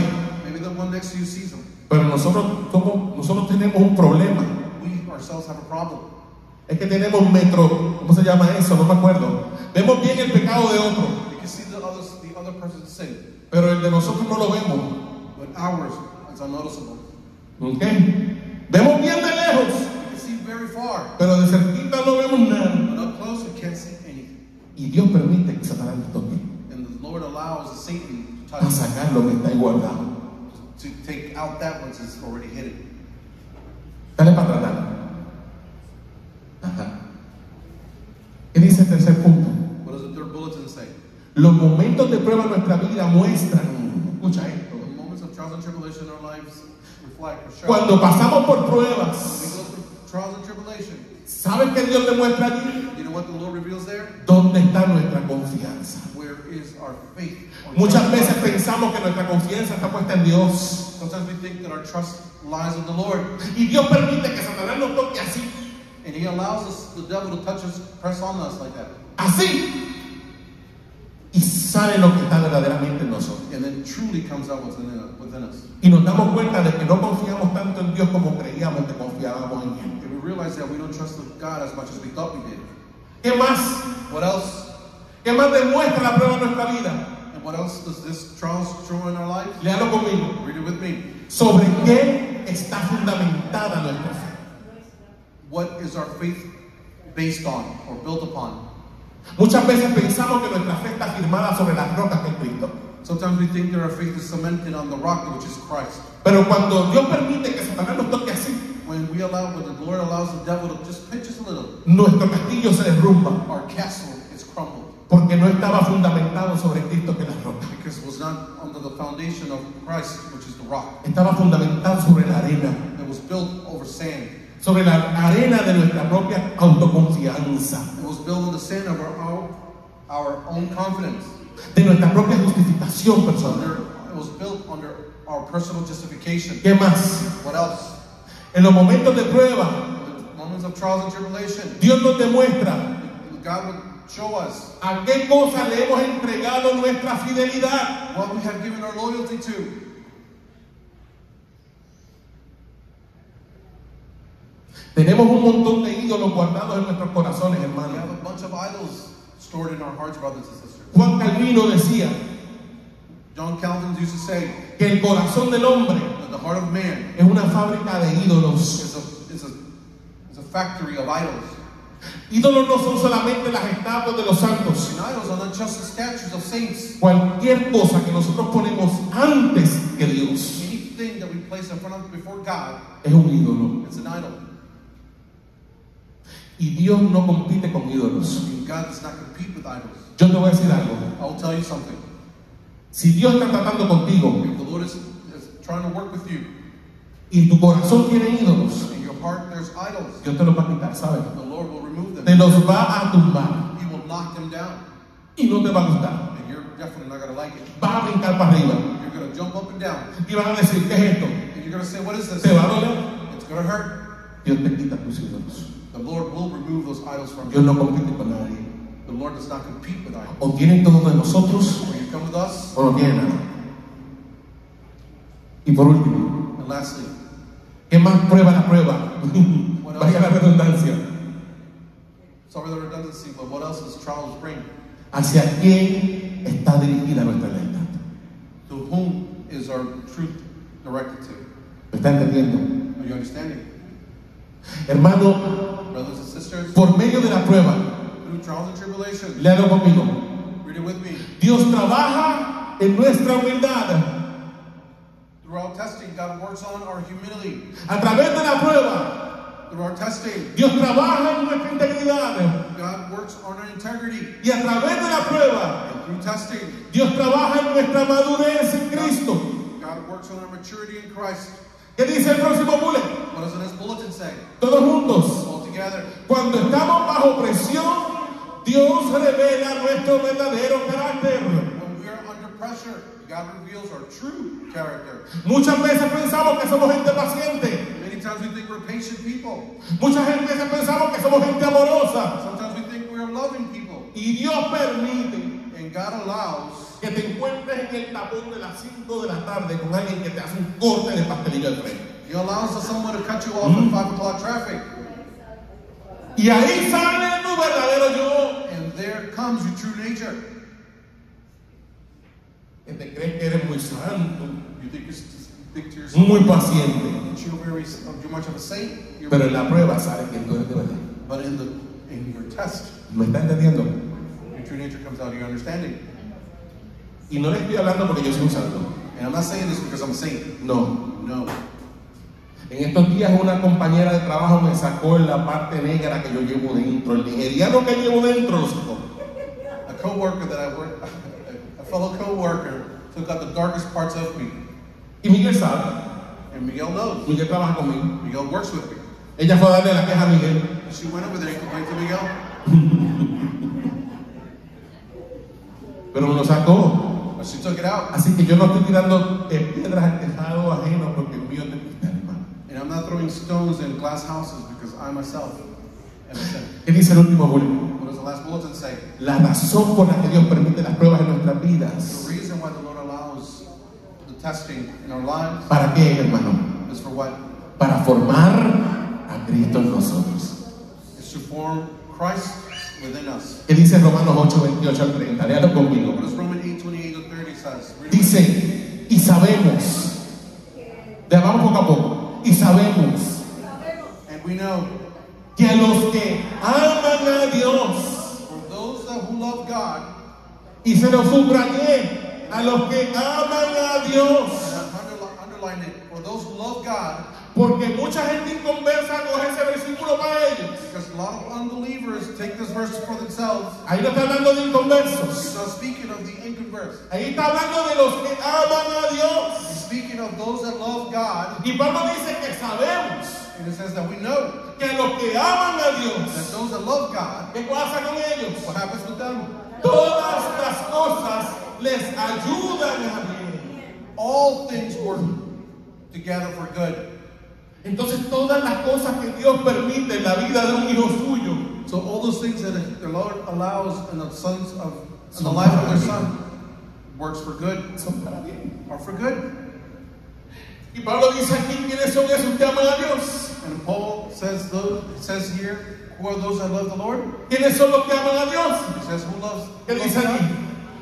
the one next to you sees them. Pero nosotros tenemos un problema. We ourselves have a problem. Es que tenemos ¿cómo se llama eso? No me acuerdo. Vemos bien el pecado de otro, We can see the other person's sin, pero el de nosotros no lo vemos. but ours is unnoticeable. ¿Ok? Vemos bien de lejos, We can see very far, pero de cerquita no vemos nada. but up close we can't see anything. Y Dios permite que Satanás nos toque And the Lord allows Satan to a touch, sacar lo que está ahí guardado. to take out that which is already hidden. Dale para atrás. Dale. Ajá. ¿Qué dice el tercer punto? What does the third bulletin say? Los momentos de prueba en nuestra vida muestran, escucha esto, The moments of trials and tribulation in our lives reflect or show. cuando pasamos por When we pruebas, go through trials and tribulation, ¿saben qué Dios demuestra allí? you know what the Lord reveals there? ¿Dónde está nuestra confianza? Where is our faith? Or Muchas trust? veces pensamos que nuestra confianza está puesta en Dios. Sometimes we think that our trust lies in the Lord, Y Dios permite que Satanás nos toque así, and He allows us, the devil, to touch us, press on us like that. así. sale lo que está verdaderamente en nosotros. And then truly comes out what's within us. Y nos damos cuenta de que no confiamos tanto en Dios como creíamos que confiábamos en Él. And we realize that we don't trust God as much as we thought we did. ¿Qué más? What else? ¿Qué más demuestra la prueba en nuestra vida? And what else does this trial show in our life? Léalo conmigo. Read it with me. ¿Sobre qué está fundamentada nuestra fe? What is our faith based on or built upon? Muchas veces pensamos que nuestra fe está firmada sobre las rocas que es Cristo. Sometimes we think that our faith is cemented on the rock, which is Christ. Pero cuando Dios permite que Satanás nos toque así, When the Lord allows the devil to just pinch us a little, nuestro castillo se derrumba our castle is crumbled porque no estaba fundamentado sobre Cristo que es la roca. because it was not under the foundation of Christ, which is the rock. Estaba fundamentado sobre la arena, It was built over sand. sobre la arena de nuestra propia autoconfianza, It was built on the sand of our own confidence. de nuestra propia justificación personal. It was built under our personal justification. ¿Qué más? What else? En los momentos de prueba, In the moments of trials and tribulation, Dios nos demuestra God would show us a qué cosa le hemos entregado nuestra fidelidad. what we have given our loyalty to. Tenemos un montón de ídolos guardados en nuestros corazones, We hermanos. have a bunch of idols stored in our hearts, brothers and sisters. Juan Calvino decía John Calvin used to say que el corazón del hombre that the heart of man es una fábrica de ídolos. is a factory of idols. Ídolos no son solamente las estatuas de los santos. And idols are not just the statues of saints. Cualquier cosa que nosotros ponemos antes que Dios Anything that we place in front of before God, es un ídolo. it's an idol. Y Dios no compite con ídolos. And God does not compete with idols. Yo te voy a decir algo. I will tell you something. Si Dios está tratando contigo If the Lord is trying to work with you, y tu corazón tiene ídolos, in your heart there's idols, Dios te los va a quitar, ¿sabes? the Lord will remove Te them. los va a tumbar He will knock them down. y no te va a gustar. And you're definitely not going to like it. Vas a brincar para arriba You're going to jump up and down. y vas a decir, ¿qué es esto? And you're going to say, what is this? ¿Te va a doler? It's going to hurt. Dios te quita tus ídolos. The Lord will remove those idols from Dios you. no compite con nadie. The Lord does not compete with idols. O tienen todos de nosotros Or you come with us. o no tienen nada. Y por último, And lastly, ¿qué más prueba la prueba? Vaya la redundancia. sorry the redundancy, but what else does trials bring? ¿Hacia quién está dirigida nuestra lealtad? To whom is our truth directed to? ¿Me está entendiendo? Are you understanding? Hermano, Brothers and sisters, por medio de la prueba, through trials and tribulations, léalo conmigo. read it with me. Dios trabaja en nuestra humildad. Throughout testing, God works on our humility. A través de la prueba, Through our testing, Dios trabaja en nuestra integridad. God works on our integrity. Y a través de la prueba, And through testing, Dios trabaja en nuestra madurez en Cristo. God works on our maturity in Christ. ¿Qué dice el próximo bullet? What does the next bulletin say? Todos juntos. All together. Cuando estamos bajo presión, Dios revela nuestro verdadero carácter. When we are under pressure, God reveals our true character. Muchas veces pensamos que somos gente paciente. Many times we think we're patient people. Muchas veces pensamos que somos gente amorosa. Sometimes we think we are loving people. Y Dios permite And God allows que te encuentres en el tapón de las 5 de la tarde con alguien que te hace un corte de pastelillo al frente. He allows someone to cut you off at 5 o'clock traffic. Y ahí sale tu verdadero yo. And there comes your true nature. Que te crees que eres muy santo, You think to yourself, muy paciente. you're much of a saint. Pero en la prueba sale que tú eres de verdad. But in your test, ¿Me está entendiendo? your true nature comes out of your understanding. Y no le estoy hablando porque yo soy un santo. And I'm not saying this because I'm a saint. No. No. En estos días una compañera de trabajo me sacó en la parte negra que yo llevo dentro. El nigeriano que llevo dentro lo sacó. A coworker that I work, a fellow coworker, took out the darkest parts of me. Y Miguel sabe. And Miguel knows. Miguel trabaja conmigo. Miguel works with me. Ella fue a darle la queja a Miguel. And she went over there and complained to Miguel. Pero me lo sacó. But she took it out. Así que yo no estoy tirando piedras al tejado ajeno porque el mío es de cristal, hermano. And I'm not throwing stones in glass houses because I myself and a sin. ¿Qué dice el último boletín? What does the last bulletin say? La razón por la que Dios permite las pruebas en nuestras vidas. The reason why the Lord allows the testing in our lives ¿Para qué, hermano? is for what? Para formar a Cristo en nosotros. Is to form Christ within us. ¿Qué dice Romanos 8, 28 al 30? Léalo conmigo. What does Romans 8, 28 to 30 says? Read it with me. Dice, y sabemos, vamos poco a poco, y sabemos And we know, que a los que aman a Dios, for those who love God, y se lo subrayé, a los que aman a Dios, and underline it, for those who love God, porque mucha gente inconversa coge ese versículo para ellos. because a lot of unbelievers take this verse for themselves. Ahí no está hablando de He's inconversos, not speaking of the inconverse. ahí está hablando de los que aman a Dios. He's speaking of those that love God, Y Pablo dice que sabemos and it says that we know que a los que aman a that Dios, those that love God, ¿qué pasa con ellos? what happens with them? Todas las cosas les ayudan a bien. All things work together for good. Entonces todas las cosas que Dios permite en la vida de un hijo suyo So all those things that the Lord allows in the life of their son works for good, son para bien. are for good. Y Pablo dice aquí, ¿quiénes son esos que aman a Dios? And Paul says here, who are those that love the Lord? ¿Quiénes son los que aman a Dios? He says, who loves ¿Qué dice God? aquí?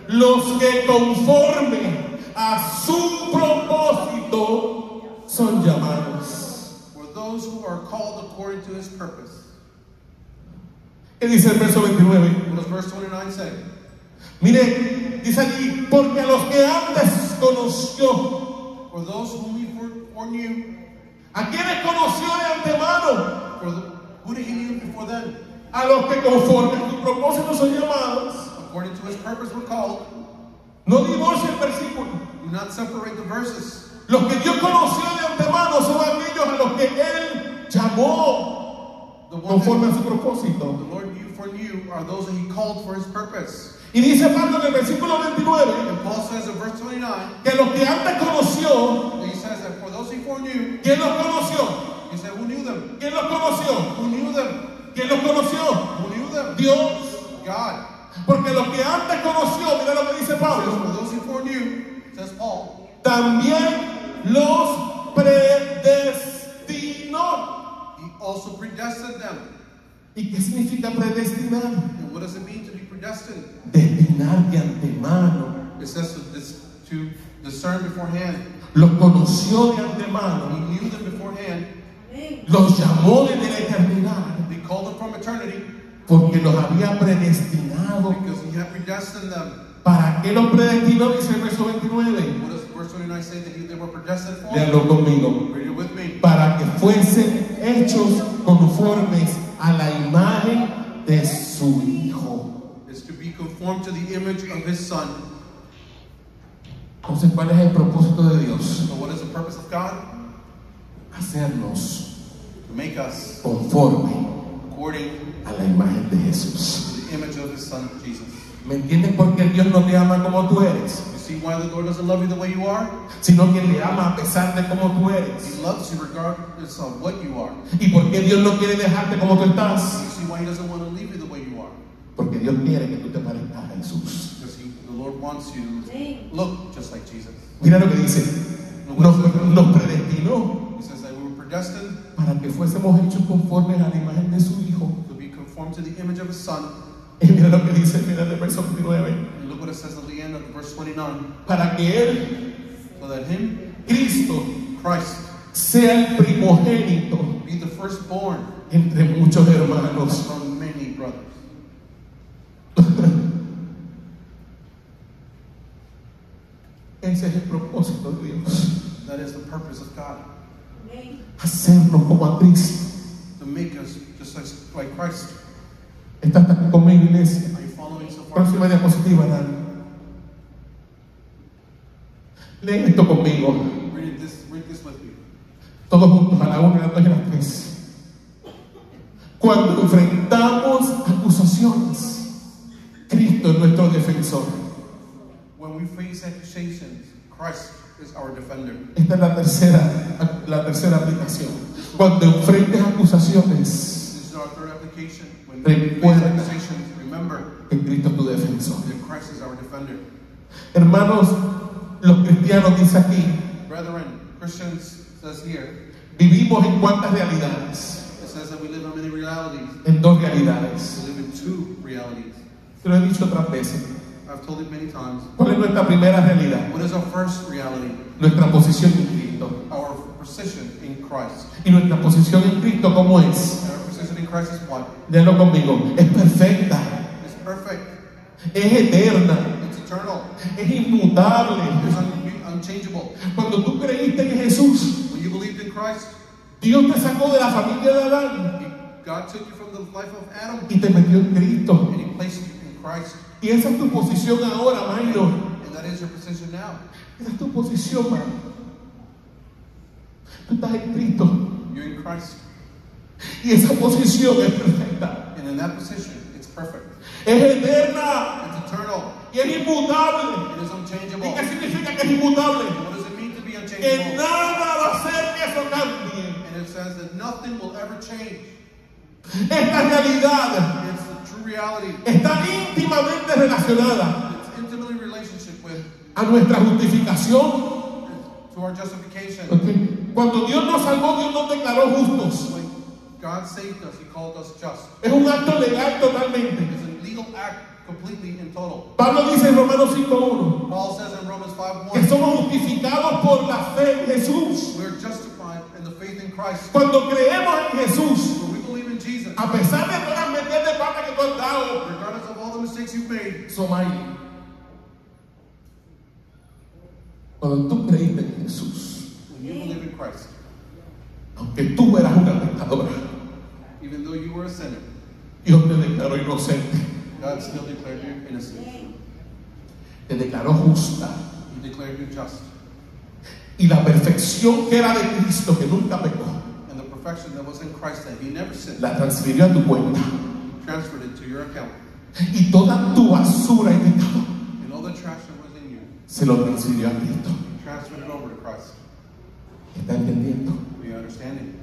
Los que conforme a su propósito son llamados. For those who are called according to his purpose. ¿Qué dice el verso 29? What does verse 29 say? Mire, dice aquí, porque a los que antes conoció, For those whom he foreknew, ¿a quiénes conoció de antemano? who did he knew before then? A los que conforme a su propósito son llamados. According to his purpose were called. No divorcie el versículo. Do not separate the verses. Los que Dios conoció de antemano son aquellos a los que Él llamó The ones conforme a that su propósito. the Lord foreknew are those that he called for his purpose. Y dice Pablo en el versículo 29 And Paul says in verse 29, que los que antes conoció, he says that for those he foreknew, ¿quién los conoció? he said, who knew them? ¿Quién los conoció? Who knew them? ¿Quién los conoció? Who knew them? Dios. God. Porque los que antes conoció, mira lo que dice He says, for Pablo, those he foreknew, says Paul, también los predestinó. he also predestined them. ¿Y qué significa predestinar? And what does it mean to be predestined? Destinar de antemano. It says to discern beforehand. Los conoció de He antemano. knew them beforehand. Los llamó desde la eternidad. He called them from eternity Porque los había predestinado. because he had predestined them. ¿Para qué los predestinó? Dice el verso 29. What does verse 29 say that they were predestined for? Léalo conmigo. Read it with me. Para que fuesen hechos conformes a la imagen de su Hijo. Is to be conformed to the image of his son. Entonces, ¿cuál es el propósito de Dios? So what is the purpose of God? Hacernos To make us conforme according a la imagen de Jesús. to the image of his son Jesus. ¿Me entiendes por qué Dios no te ama como tú eres? You see why the Lord doesn't love you the way you are? Sino que te ama a pesar de cómo tú eres. He loves you regardless of what you are. ¿Y por qué Dios no quiere dejarte como tú estás? You see why he doesn't want to leave you the way you are? Porque Dios quiere que tú te parezcas a Jesús. Because the Lord wants you to look just like Jesus. Mira lo que dice. Nos predestinó He says that we were predestined para que fuésemos hechos conformes a la imagen de su Hijo. to be conformed to the image of his son. Y mira lo que dice al final del verso 29. And look what it says at the end of verse 29. Para que Él, So that him, Cristo, Christ, sea el primogénito be the firstborn entre muchos hermanos. from many brothers. Ese es el propósito de Dios. That is the purpose of God. Hacernos como a Cristo. To make us just like Christ. ¿Estás aquí conmigo, iglesia? Are you following so far? Próxima diapositiva, Dani. Leen esto conmigo. Read this with me. Todos juntos, a la 1, a las 2 y a las 3. Cuando enfrentamos acusaciones, Cristo es nuestro defensor. When we face accusations, Christ is our defender. Esta es la tercera aplicación. Cuando enfrentes acusaciones, This is our our third application. When we face Recuerda accusations, remember que Cristo es tu defensor. that Christ is our defender. Hermanos, los cristianos, dice aquí, Brethren, Christians, says here, vivimos en cuántas realidades. it says that we live in many realities. En dos realidades. We live in two realities. Te lo he dicho otras veces. I've told it many times. ¿Cuál es nuestra primera realidad? What is our first reality? Nuestra posición en Cristo. Our position in Christ. Y nuestra posición en Cristo, ¿cómo es? And our position in Christ is what? Léalo conmigo. Es perfecta, It's perfect. es eterna, It's eternal. es inmutable. It's unchangeable. Cuando tú creíste en Jesús, When you believed in Christ, Dios te sacó de la familia de Adán God took you from the life of Adam y te metió en Cristo. and He placed you in Christ. Y esa es tu posición ahora, Maino. And that is your position now. Esa es tu posición, Maino. Tú estás en Cristo You're in Christ. y esa posición es perfecta, And in that position, it's perfect. es eterna It's eternal. y es inmutable. It is ¿Y unchangeable. qué significa que es inmutable? What does it mean to be Que unchangeable? nada va a hacer que eso cambie. And it says that nothing will ever change. Esta realidad It's the true reality. está íntimamente relacionada It's intimately relationship with a nuestra justificación. to our justification. ¿Ok? Cuando Dios nos salvó, Dios nos declaró justos. When God saved us, He called us just. Es un acto legal totalmente. It's a legal act completely in total. Pablo dice en Romanos 5:1 Paul says in Romans que 5:1, somos justificados por la fe en Jesús. we're justified in the faith in Christ. Cuando creemos en Jesús, When we believe in Jesus, a pesar de todas las metidas de pata que tú has dado, regardless of all the mistakes you've made, Somay, cuando tú creíste en Jesús, when you believe in Christ, aunque tú eras una pecadora, even though you were a sinner, Dios te declaró inocente, God still declared you innocent. te declaró justa. He declared you just. Y la perfección que era de Cristo, que nunca pecó, And the perfection that was in Christ that He never sinned, la transfirió a tu cuenta. transferred it to your account. Y toda tu basura y pecado And all the trash that was in you, se lo transfirió a Cristo. transferred it over to Christ. ¿Está entendiendo? Are you understanding?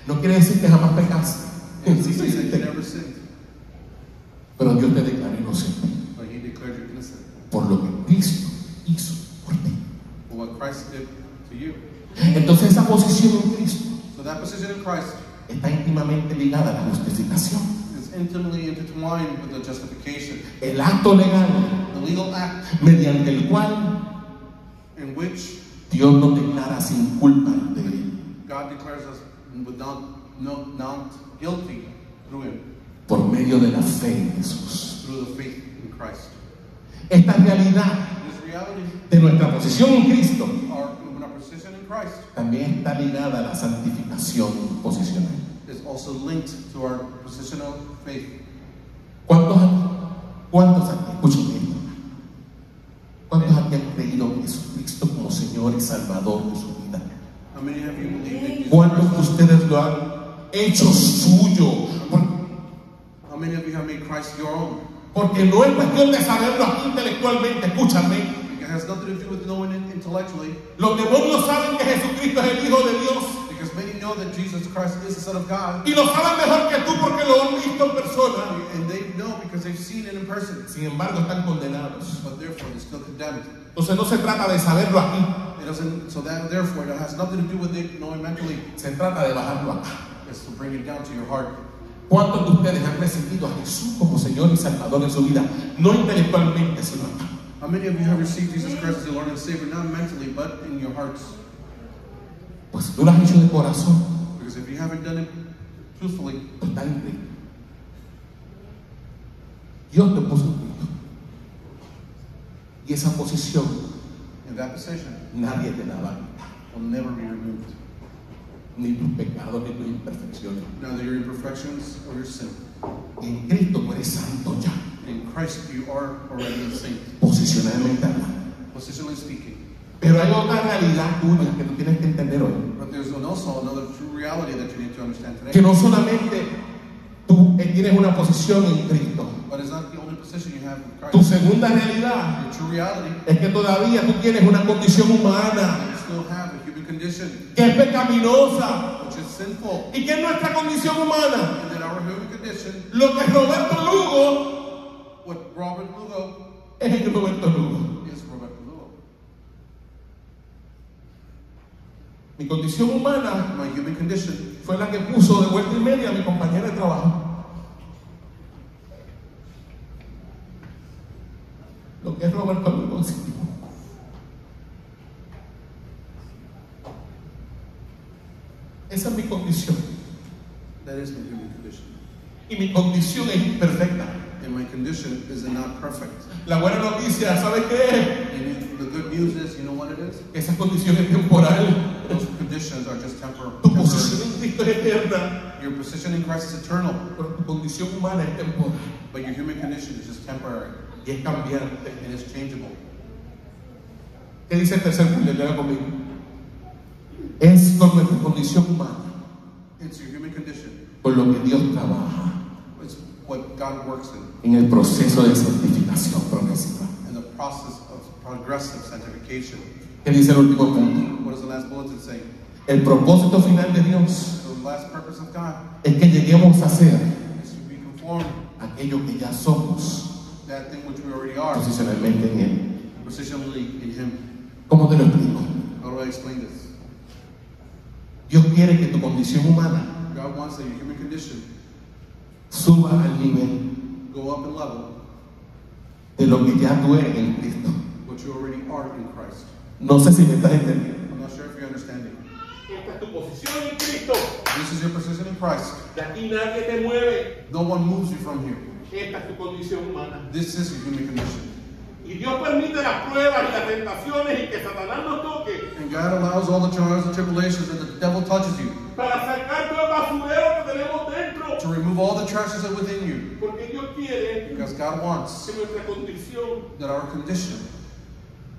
No quiere decir que jamás pecaste. It Sí, doesn't say that you hiciste. never sinned, Pero Dios te declaró inocente but He declared you innocent por lo que Cristo hizo por ti. for what Christ did to you. Entonces esa posición en Cristo So that position in Christ está íntimamente ligada a la justificación. is intimately intertwined with the justification, El acto legal the legal act mediante el cual in which Dios nos declara sin culpa ante Él God declares us not guilty through Him, por medio de la fe en Jesús. through the faith in Christ. Esta realidad This reality, de nuestra posición en Cristo in our position in Christ, también está ligada a la santificación posicional. is also linked to our positional faith. ¿Cuántos aquí, escuchen esto, cuántos aquí han creído en Jesucristo como Señor y Salvador de su vida? How many of you believe in Jesus ¿Cuántos de Christ? ustedes lo han hecho suyo? How many of you have made Christ your own? Porque no es cuestión de saberlo aquí intelectualmente, escúchame. It has nothing to do with knowing it intellectually, Los demonios saben que Jesucristo es el Hijo de Dios because many know that Jesus Christ is the Son of God, y lo saben mejor que tú porque lo han visto en persona. and they know because they've seen it in person, Sin embargo, están condenados. but therefore they're still condemned. Entonces no se trata de saberlo aquí, It doesn't. So that therefore that has nothing to do with it knowing mentally. se trata de bajarlo acá. It's to bring it down to your heart. ¿Cuántos de ustedes han recibido a Jesús como Señor y Salvador en su vida? No intelectualmente, sino acá. How many of you have received Jesus Christ as your Lord and Savior, not mentally, but in your hearts? Pues si tú lo has hecho de corazón, Because if you haven't done it truthfully, tú estás en Cristo. Dios te puso en Cristo. Y esa posición in that position, nadie te la va a quitar. will never be removed. Ni tus pecados, ni tus imperfecciones. Neither your imperfections or your sin. En Cristo tú eres santo ya, In Christ, you are already a saint, posicionalmente hablando. positionally speaking. Pero hay otra realidad tuya que tú tienes que entender hoy. But there's also another true reality that you need to understand Que today. no solamente tú tienes una posición en Cristo. But it's not the only position you have in Tu Christ. segunda realidad Your true reality es que todavía tú tienes una condición humana that you still have a human condition, que es pecaminosa, which is sinful, y que es nuestra condición humana. and that our human condition, Lo que es Roberto Lugo what Robert Lugo es el Roberto Lugo. is Roberto Lugo. Mi condición humana My human condition fue la que puso de vuelta y media a mi compañera de trabajo. Lo que es Roberto Lugo, sí. Esa es mi condición. that is my human condition. Y mi condición es imperfecta. And my condition is not perfect. La buena noticia, ¿sabes qué es? And the good news is, you know what it is? Esa condición es temporal. Those conditions are just Tu posición temporary. en Cristo es eterna, Your position in Christ is eternal, pero tu condición humana es temporal but your human condition is just temporary y es cambiante. and it's changeable. ¿Qué dice el tercer punto? Lea conmigo. Es con nuestra condición humana, It's your human condition. con lo que Dios trabaja It's what God works in en el proceso de santificación progresiva. the process of progressive sanctification. ¿Qué dice el último punto? What does the last bulletin say? El propósito final de Dios The last purpose of God es que lleguemos a ser is to be conformed aquello que ya somos that thing which we already are, posicionalmente en Él. positionally in Him. ¿Cómo te lo explico? How do I explain this? Dios quiere que tu condición humana God wants that your human condition suba al nivel go up in level de lo que ya tú eres en Cristo. what you already are in Christ. No sé si me estás entendiendo. I'm not sure if you're understanding. Esta es tu posición en Cristo. This is your position in Christ. De aquí nadie te mueve. No one moves you from here. Esta es tu condición humana. This is your human condition. Y Dios permite las pruebas y las tentaciones y que Satanás nos toque And God allows all the trials and tribulations that the devil touches you para sacar todo el basurero que tenemos dentro. to remove all the treasures that are within you. Porque Dios quiere Because God wants que nuestra condición that our condition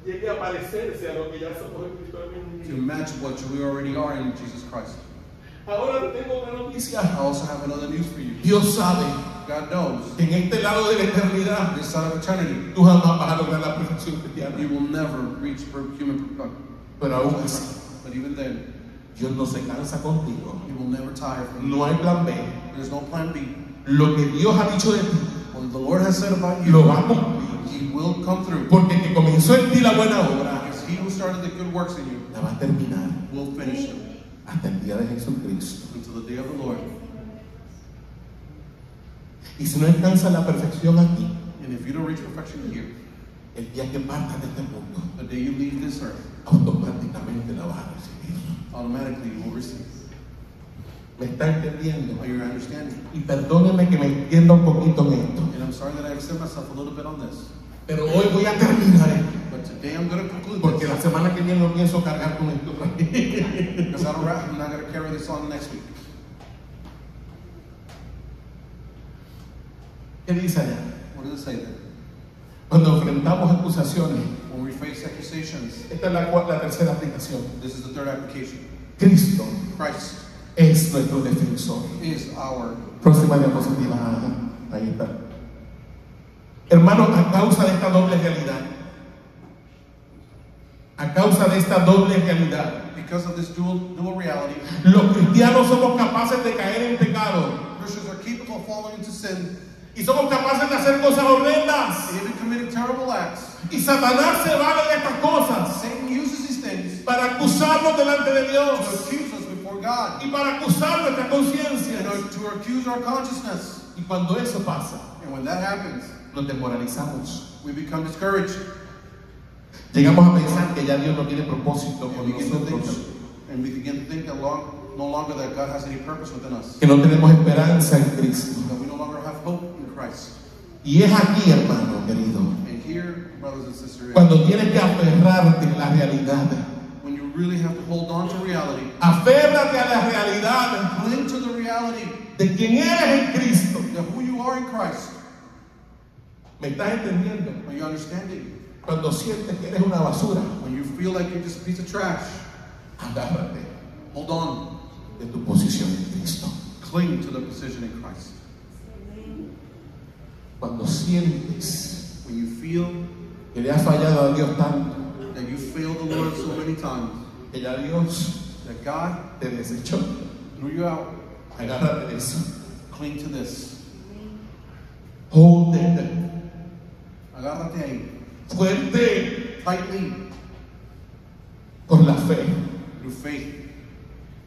llegue a parecerse a lo que ya somos en Cristo. to match what we already are in Jesus Christ. Ahora tengo otra noticia. I also have another news for you. Dios sabe God knows que en este lado de la eternidad this side of eternity, tú jamás vas a lograr la perfección cristiana. you will never reach human Pero aún así, But even then, Dios no se cansa contigo. He will never tire from you. No hay plan B. There's no plan B. Lo que Dios ha dicho de ti, What the Lord has said about you, lo va a cumplir. He will come through. Porque el que comenzó en ti la buena obra, Because He who started the good works in you la va a terminar will finish them hasta el día de Jesucristo. until the day of the Lord. Y si no alcanza la perfección aquí, And if you don't reach perfection here, el día que partas de este mundo, the day you leave this earth, automáticamente la vas a recibir. automatically you will receive. ¿Me está entendiendo? Are you understanding? Y perdóneme que me entienda un poquito en esto, And I'm sorry that I extend myself a little bit on this. pero hoy voy a terminar esto, But today I'm going to conclude porque la this. semana que viene no pienso cargar con esto. Because I'm not going to carry this on next week. ¿Qué dice allá? What does it say there? Cuando enfrentamos acusaciones, When we face accusations, esta es la tercera aplicación. this is the third application. Cristo Christ es nuestro defensor. is our. Próxima diapositiva. Ajá, ahí está. Hermanos, a causa de esta doble realidad, Because of this dual reality, los cristianos somos capaces de caer en pecado Christians are capable of falling into sin y somos capaces de hacer cosas horrendas. and even committing terrible acts. Y Satanás se vale de estas cosas Satan uses these things para acusarnos delante de to Dios accuse us before God y para acusar nuestra conciencia. and to accuse our consciousness. Y cuando eso pasa, And when that happens, nos desmoralizamos. we become discouraged. Llegamos a pensar que ya Dios no tiene propósito And con we begin to think nosotros, that no longer that God has any purpose within us. que no tenemos esperanza en Cristo. That we no longer have hope in Christ. Y es aquí, hermano querido, And here, brothers and sisters, cuando tienes que aferrarte a la realidad. when you really have to hold on to reality, Aférrate a la realidad cling to the reality de quién eres en Cristo. of who you are in Christ. ¿Me estás entendiendo? Are you understanding? Cuando sientes que eres una basura, When you feel like you're just a piece of trash, agárrate hold on. de tu posición en Cristo. Cling to the position in Christ. Cuando sientes When you feel que le has fallado a Dios tanto, that you failed the Lord so many times, que ya Dios that God te desechó, threw you out. Agárrate de eso. Cling to this. Hold it Agárrate ahí. fuerte Tightly. por la fe. Through faith.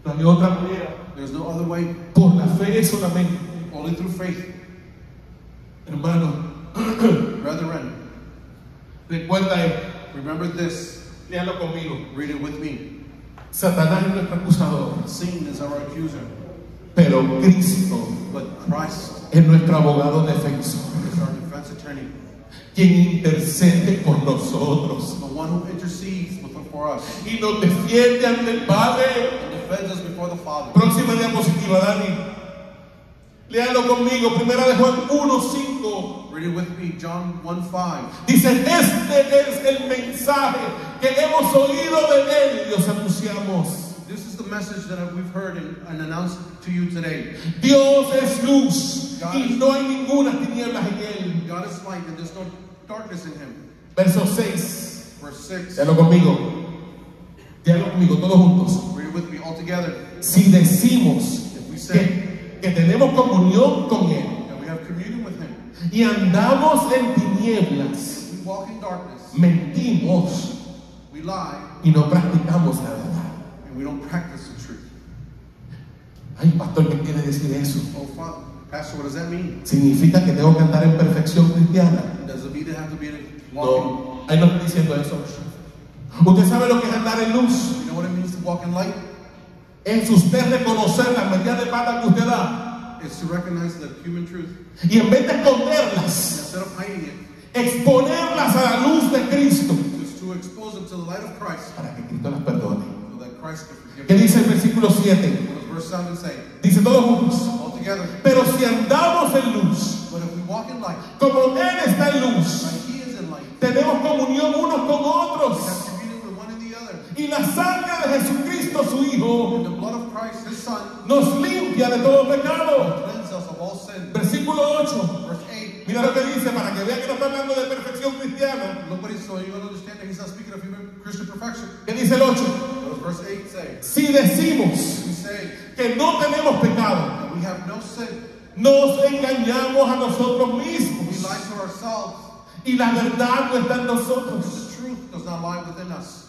No hay otra manera. There's no other way. Por la fe solamente. Only through faith. Hermano, Brethren, recuerda esto. remember this. Léalo conmigo. Read it with me. Satanás es nuestro acusador, Satan is our accuser, pero Cristo but Christ es nuestro abogado defensor, is our defense attorney, quien intercede por nosotros the one who intercedes for us y nos defiende ante el Padre. and defends us before the Father. Próxima diapositiva, Dani. Léalo conmigo, primera de Juan 1:5. Read it with me, John 1:5. Dice, este es el mensaje que hemos oído de él y os anunciamos. This is the message that we've heard and announced to you today. Dios es luz y no hay ninguna tinieblas en él. God is light and there's no darkness in him. Verso 6. Verse 6. Léalo conmigo. Léalo conmigo, todos juntos. Read it with me all together. Si decimos If we say que tenemos comunión con él that we have communion with him, y andamos en tinieblas, we walk in darkness, mentimos we lie, y no practicamos la verdad. and we don't practice the truth. Ay, pastor, ¿qué quiere decir eso? Oh, Pastor, what does that mean? ¿Significa que tengo que andar en perfección cristiana? Does it mean to have to be walking? No, ahí no estoy diciendo eso. ¿Usted sabe lo que es andar en luz? You know what it means to walk in light? Es usted reconocer las medidas de pata que usted da It's to recognize the human truth. y en vez de esconderlas, Instead of hiding it, exponerlas a la luz de Cristo is to expose them to the light of Christ para que Cristo las perdone. so that Christ can forgive ¿Qué them. dice el versículo 7? What does verse 7 say? Dice todos juntos. All together. Pero si andamos en luz, But if we walk in light, como Él está en luz, like he is in light, tenemos comunión unos con we otros. have communion with one and the other. Y la sangre de Jesucristo, su Hijo, And the blood of Christ, his Son, nos limpia de todo pecado. cleanses us of all sin. Versículo 8. Verse 8. Mira lo que dice para que vea que no está hablando de perfección cristiana. Nobody, so you don't understand that he's not speaking of human Christian perfection. ¿Qué dice el 8? What does verse 8 say? Si decimos We say que no tenemos pecado, that we have no sin. nos engañamos a nosotros We mismos lie to ourselves. y la verdad no está en nosotros. The truth does not lie within us.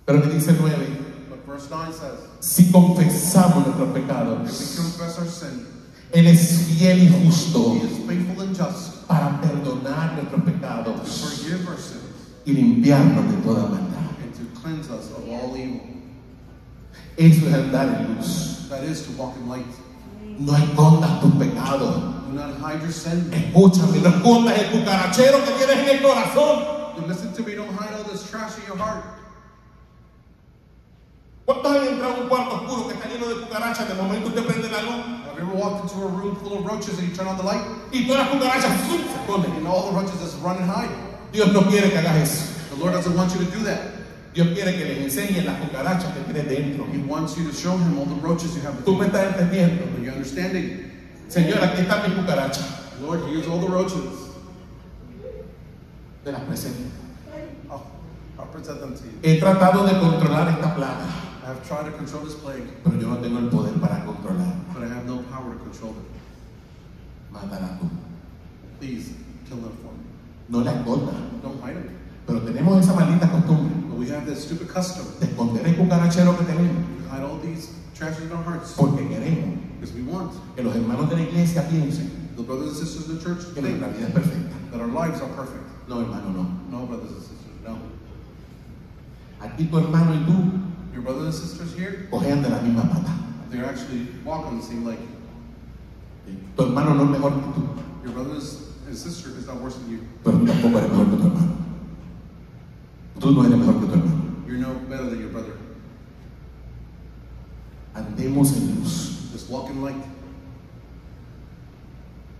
Pero que dice el 9, But verse 9 says, si confesamos nuestros if we pecados, confess our sin, Él es fiel y justo he is faithful and just para perdonar nuestros to pecados forgive our sins y limpiarnos de toda maldad. and to cleanse us of all evil. Eso es andar en luz. That is to walk in light. No escondas tus pecados. Do not hide your sin. Escúchame, no escondas el cucarachero que tienes en el corazón. And listen to me, don't hide all this trash in your heart. ¿Cuántos han entrado a un cuarto oscuro que está lleno de cucarachas? De momento usted prende la luz Have you ever walked into a room full of roaches and you turn on the light y todas las cucarachas ¡zum! Se esconden. and all the roaches just run and hide? Dios no quiere que hagas eso. The Lord doesn't want you to do that. Dios quiere que les enseñes las cucarachas que tienes dentro. He wants you to show him all the roaches you have Tú within. me estás entendiendo. Are you understanding? Señor, aquí están mis cucarachas. Lord, here's all the roaches. Te las presento. I'll present them to you. He tratado de controlar esta plaga, I have tried to control this plague, pero yo no tengo el poder para controlar. but I have no power to control them. Mátala tú. Please kill them for me. No la escondas. Don't hide them. Pero tenemos esa maldita costumbre But we have this stupid custom de esconder el cucarachero que tenemos. to hide all these trashes in our hearts Porque queremos because we want que los hermanos de la iglesia piensen the brothers and sisters in the church que think nuestra vida es perfecta. that our lives are perfect. No, hermano, no. No, brothers and sisters, no. Aquí tu hermano y tú Your brothers and sisters here, cojean de la misma pata. they're actually walking the same leg. Tu hermano no es mejor que tú, Your brothers and sister is not worse than you. pero tú tampoco eres mejor que tu hermano. Tú no eres mejor que tu hermano. You're no better than your brother. Andemos en luz. Just walk in light.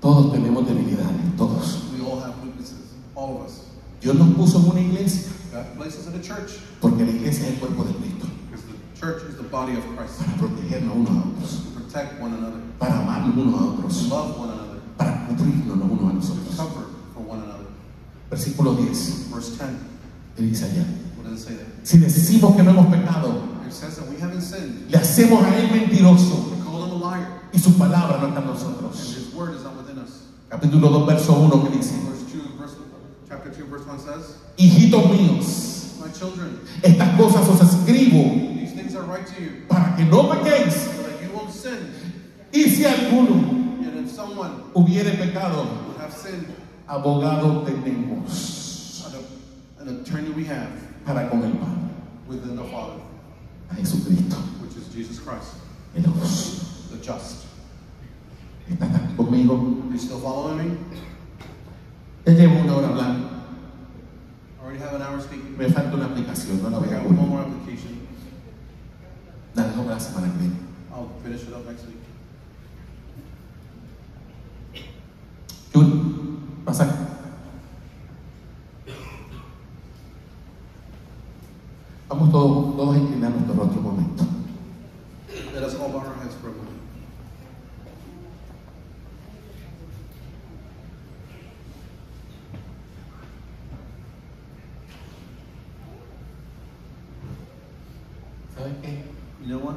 Todos tenemos debilidades, todos. We all have weaknesses, all of us. Dios nos puso en una iglesia God places in a church porque la iglesia es el cuerpo de Cristo. because the church is the body of Christ. Para protegernos unos a otros, To protect one another, para amarnos unos a to otros, love one another, para cubrirnos los unos a to nosotros. comfort for one another. Versículo 10, Verse 10, ¿qué dice allá? what does it say there? Si decimos que no hemos pecado, It says that we haven't sinned. le hacemos a Él mentiroso We call him Y su palabra no está en and nosotros. His word is not within us. Capítulo 2, verso 1 que dice: Chapter 2, verse 1 says, hijitos míos, my children, estas cosas os escribo these things are right to you, para que no pequéis. so that you won't sin. Y si alguno And if someone hubiere pecado, would have sinned, abogado tenemos an attorney we have para con el Padre, within the Father, a Jesucristo, which is Jesus Christ, el justo. the just. ¿Están aquí conmigo? Are you still following me? Ya llevo una hora hablando. I already have an hour speaking. Me falta una aplicación, no la We voy a have one poner. more application. La dejo para la semana que viene. I'll finish it up next week. Yuri, pasa acá. Vamos todos a inclinar nuestro rostro un momento. Let us all bow our heads for a moment. ¿Sabes qué? You know what?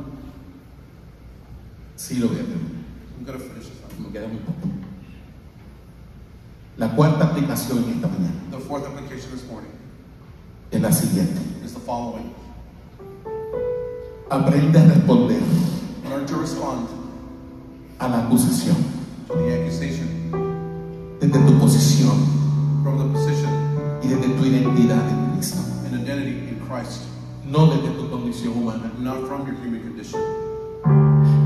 Sí, lo voy a terminar. I'm going to finish this up. Me queda muy poco. La cuarta aplicación en esta mañana The fourth application this morning es la siguiente. is the following. Aprende a responder Learn to respond a la acusación to the accusation desde tu posición from the position y desde tu identidad en Cristo, and identity in Christ, no desde tu condición humana. not from your human condition.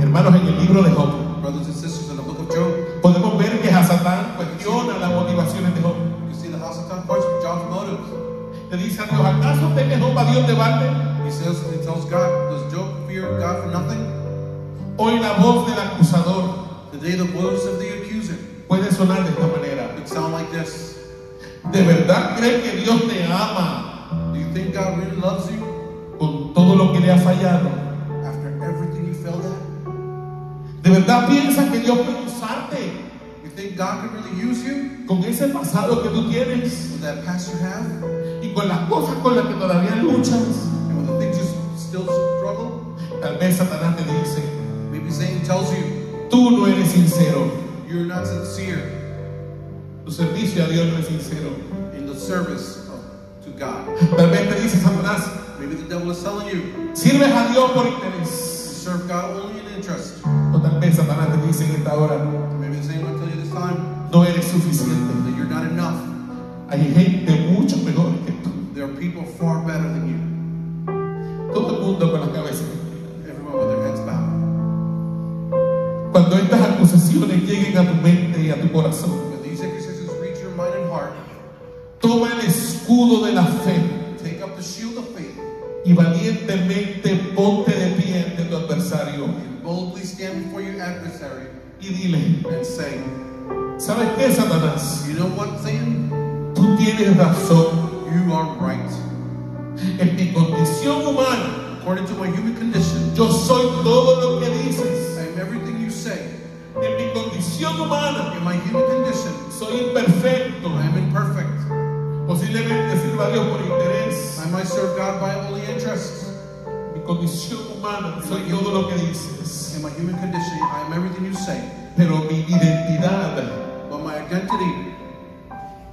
Hermanos, en el libro de Job Brothers and sisters, in the book of Job, podemos ver que Hasatán cuestiona las motivaciones de Job. you see the Hasatan question Job's motives. Le dice a Dios: ¿acaso teme Job a Dios de balde? He tells God, does Job fear God for nothing? Hoy la voz del acusador Today the voice of the accuser puede sonar de esta manera: would sound like this. ¿de verdad crees que Dios te ama Do you think God really loves you con todo lo que le ha fallado? after everything you failed at? ¿De verdad piensas que Dios puede usarte You think God could really use you con ese pasado que tú tienes with that past you have y con las cosas con las que todavía luchas? and with the things you still struggle? Tal vez Satanás te dice: Maybe Satan tells you tú no eres sincero, you're not sincere tu servicio a Dios no es sincero. in the service to God. Tal vez te dice Satanás: Maybe the devil is telling you sirves a Dios por you interés. serve God only in interest. O tal vez Satanás te dice en esta hora: Maybe Satan will tell you this time no eres suficiente. that you're not enough. Hay gente mucho mejor que tú. There are people far better than you. Todo el mundo con la cabeza. Everyone with their heads bowed. Cuando estas acusaciones lleguen a tu mente y a tu corazón, When these accusations reach your mind and heart, toma el escudo de la fe take up the shield of faith y valientemente ponte de pie ante tu adversario and boldly stand before your adversary y dile: and say, ¿sabes qué, Satanás? you know what, Satan? Tú tienes razón. You are right. En mi condición humana, According to my human condition, yo soy todo lo que dices. I am everything you say. En mi condición humana, In my human condition, soy imperfecto. I am imperfect. Posiblemente sirva a Dios por interés. I might serve God by only interest. En mi condición humana, soy todo lo que dices. In my human condition, I am everything you say. Pero mi identidad But my identity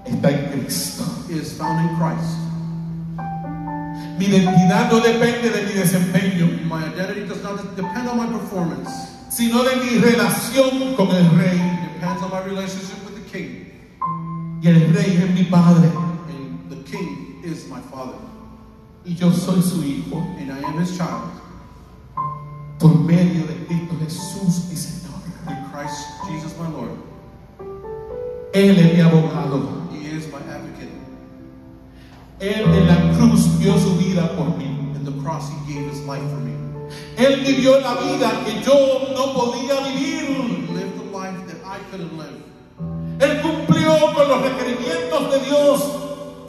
está en Cristo. is found in Christ. Mi identidad no depende de mi desempeño, My identity does not depend on my performance. sino de mi relación con el Rey. It depends on my relationship with the King. Y el Rey es mi Padre. And the King is my Father. Y yo soy su hijo. And I am His child. Por medio de Cristo Jesús, mi Señor. Through Christ Jesus my Lord. Él es mi abogado. He is my advocate. Él en la cruz dio su vida por mí. In the cross He gave His life for me. Él vivió la vida que yo no podía vivir. He lived the life that I couldn't live. Él cumplió con los requerimientos de Dios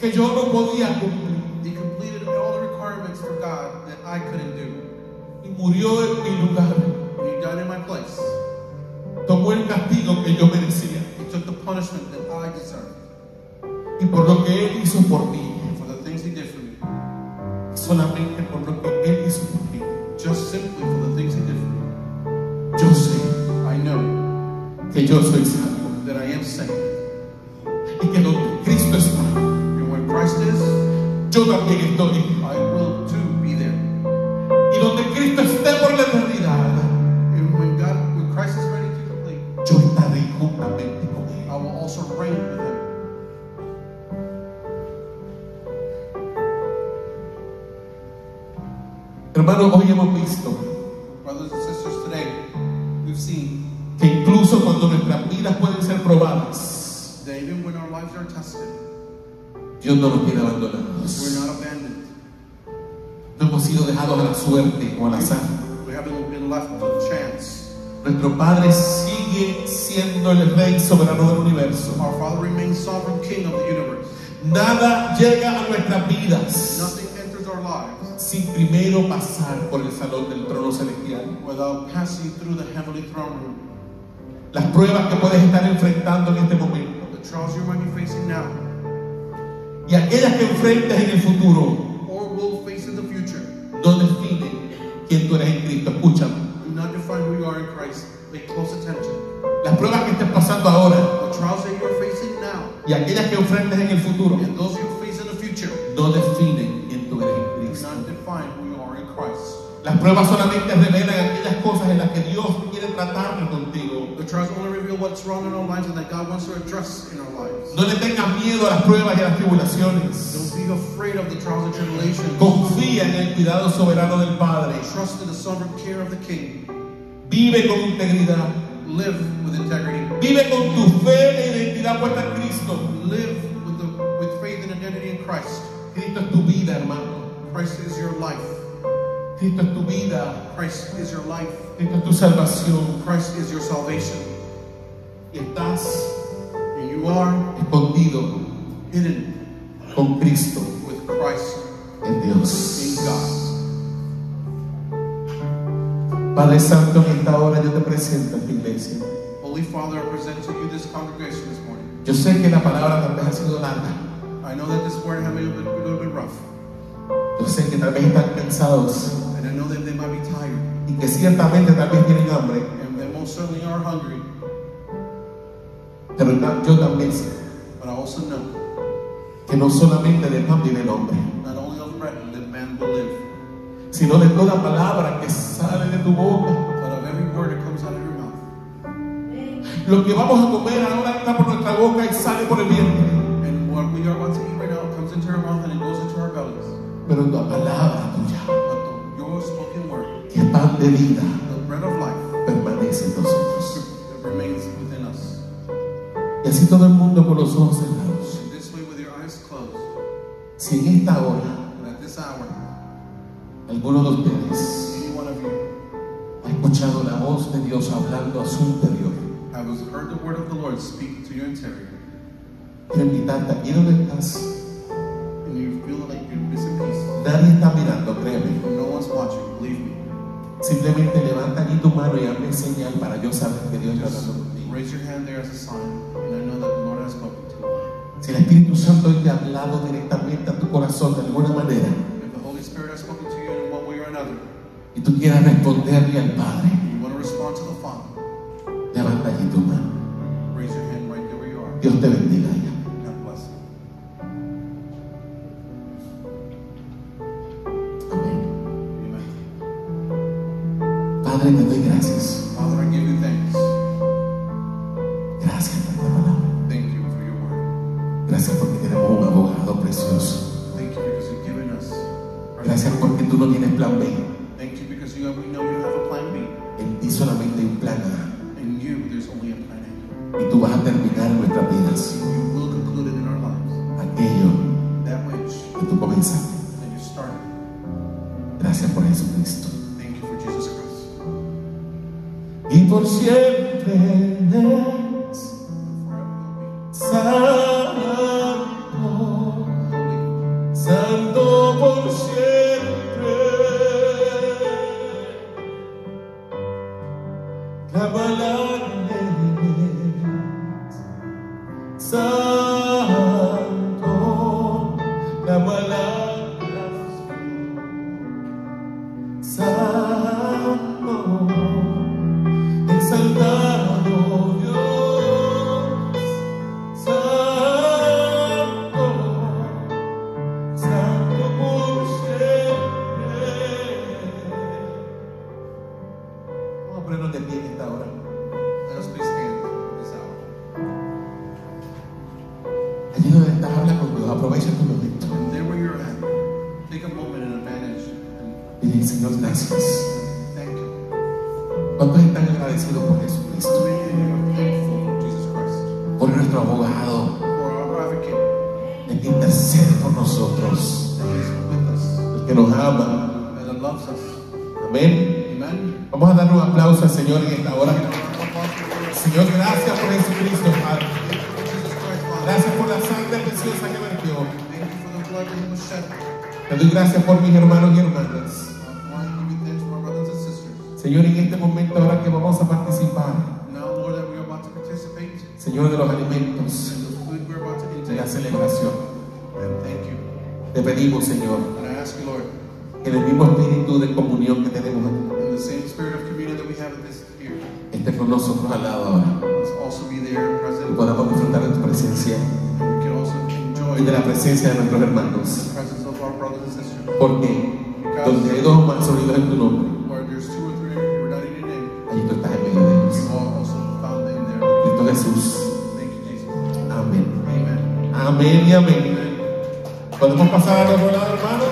que yo no podía cumplir. He completed all the requirements for God that I couldn't do. Y murió en mi lugar. And He died in my place. Tomó el castigo que yo merecía. He took the punishment that I deserved. Y por lo que Él hizo por mí, For the things He did for me. solamente por lo que Él hizo por mí, Just simply for the things He did for me. yo sé I know que yo soy salvo. that I am saved. Y que donde Cristo está, And where Christ is, yo también estoy. I will too be there. Y donde Cristo esté por la eternidad, And when Christ is ready to complete, yo estaré juntamente con Él. I will also reign with him. Hermanos, hoy hemos visto Brothers and sisters, today we've seen que incluso cuando nuestras vidas pueden ser probadas, that even when our lives are tested, Dios no nos tiene we're abandonados. not abandoned. No hemos sido dejados a la suerte o al azar. We haven't been left to chance. Nuestro Padre sigue siendo el Rey soberano del universo. Our Father remains sovereign King of the universe. Nada llega a nuestras vidas Nothing enters our lives sin primero pasar por el salón del trono celestial. without passing through the heavenly throne room. Las pruebas que puedes estar enfrentando en este momento The trials you might be facing now, y aquellas que enfrentes en el futuro or will face in the future, no definen quién tú eres en Cristo. Escúchame. do not define who you are in Christ. Pay close attention. Las pruebas que estés pasando ahora The trials that you are facing now, y aquellas que enfrentes en el futuro and those you face in the future, no definen quién tú eres en do Cristo. not define who you are in Christ. Las pruebas solamente revelan aquellas cosas en las que Dios quiere tratar contigo. The trials only reveal what's wrong in our lives and that God wants to address in our lives. No le tengas miedo a las pruebas y a las tribulaciones. Don't be afraid of the trials and tribulations. Confía en el cuidado soberano del Padre. Trust in the sovereign care of the King. Vive con integridad. Live with integrity. Vive con tu fe e identidad puesta en Cristo. Live with faith and identity in Christ. Cristo es tu vida, hermano. Christ is your life. Cristo es tu vida. Christ is your life. Cristo es tu salvación. Christ is your salvation. Y estás And you are escondido hidden con Cristo with Christ en Dios. in God. Padre Santo, en esta hora yo te presento a tu iglesia. Holy Father, I present to you this congregation this morning. Yo sé que la palabra tal vez ha sido larga. I know that this word has been a little bit rough. Yo sé que tal vez están cansados And I know that they might be tired. y que ciertamente tal vez tienen hambre. And they most certainly are hungry. Pero yo también sé But I also know que no solamente de pan vive el hombre, not only of bread that man will live, sino de toda palabra que sale de tu boca. but of every word that comes out of your mouth. Lo que vamos a comer ahora entra por nuestra boca y sale por el vientre. And what we are about to eat right now comes into our mouth and it goes into our bellies. Pero la palabra tuya, But your spoken word, que es pan de vida, the bread of life, permanece en nosotros. that remains within us. Y así todo el mundo con los ojos cerrados. And this way, with your eyes closed, Si en esta hora and at this hour, alguno de ustedes any one of you ha escuchado la voz de Dios hablando a su interior, have heard the word of the Lord speak to your interior, quiero invitarte aquí donde estás. and you feel like you're missing peace, Nadie está mirando, créeme. and no one's watching, believe me. Simplemente levanta allí tu mano y hazme señal para yo saber que Dios está Just hablando contigo. raise your hand there as a sign, and I know that the Lord has spoken to you. Si el Espíritu Santo hoy te ha hablado directamente a tu corazón de alguna manera If the Holy Spirit has spoken to you in one way or another, y tú quieras responderle al Padre, and you want to respond to the Father, levanta allí tu mano. raise your hand right there where you are. Dios te bendiga. Ya. God bless you. Amén. Amen. Padre, te doy gracias. Father, I give you thanks. Gracias por esta palabra. Thank you for your word. Gracias porque tenemos un abogado precioso. Thank you because you've given us. Gracias porque tú no tienes plan B. Thank you because we know you have a plan B. En ti solamente hay un plan A. In you, there's only a plan A. Y tú vas a terminar en nuestras vidas You will conclude it in our lives. aquello That which que tú comenzaste. that you started. Gracias por Jesucristo. Thank you for Jesus Christ. Y por siempre es Forever santo, you'll be. santo por siempre. Cámara santo, cámara santo, exaltado Dios. ponernos de pie en esta hora. Let us please stand this hour. Allí donde estás, habla con Dios. Aprovecha tu momento. And there where you're at, take a moment and advantage and Dile, Señor, gracias. thank you. ¿Cuántos están agradecidos por Jesucristo? So many of you are thankful for Jesus Christ, Por nuestro abogado, for our advocate, el que intercede por nosotros, that is with us, el que nos ama. and that loves us. Amén. Amen. Vamos a dar un aplauso al Señor en esta hora. Give a round of applause for the Lord. Señor, gracias por Jesucristo, Padre. Thank you for Jesus Christ, Father. Gracias por la sangre preciosa que vertió. Thank you for the blood that was shed. Te doy gracias por mis hermanos y hermanas. I want to give you thanks for my brothers and sisters. Señor, en este momento ahora que vamos a participar, Now, Lord, that we are about to participate Señor, de los alimentos in the food we're about to de la intake. celebración, And thank you. te pedimos, Señor, And I ask you, Lord, que en el mismo espíritu de comunión que tenemos aquí, in the same spirit of communion that we have at this here, esté con nosotros al lado ahora let's also be there y present. podamos disfrutar de tu presencia And we can also enjoy y de la the presencia de nuestros hermanos. presence of our brothers and sisters. Porque donde hay dos o más unidos en tu nombre, Where there's two or three united in your name, allí tú estás en medio de ellos. you are also found in there. Cristo Jesús. Thank you, Jesus. Amén. Amen. Amén y amén. Amen. ¿Podemos pasar al otro lado, hermanos?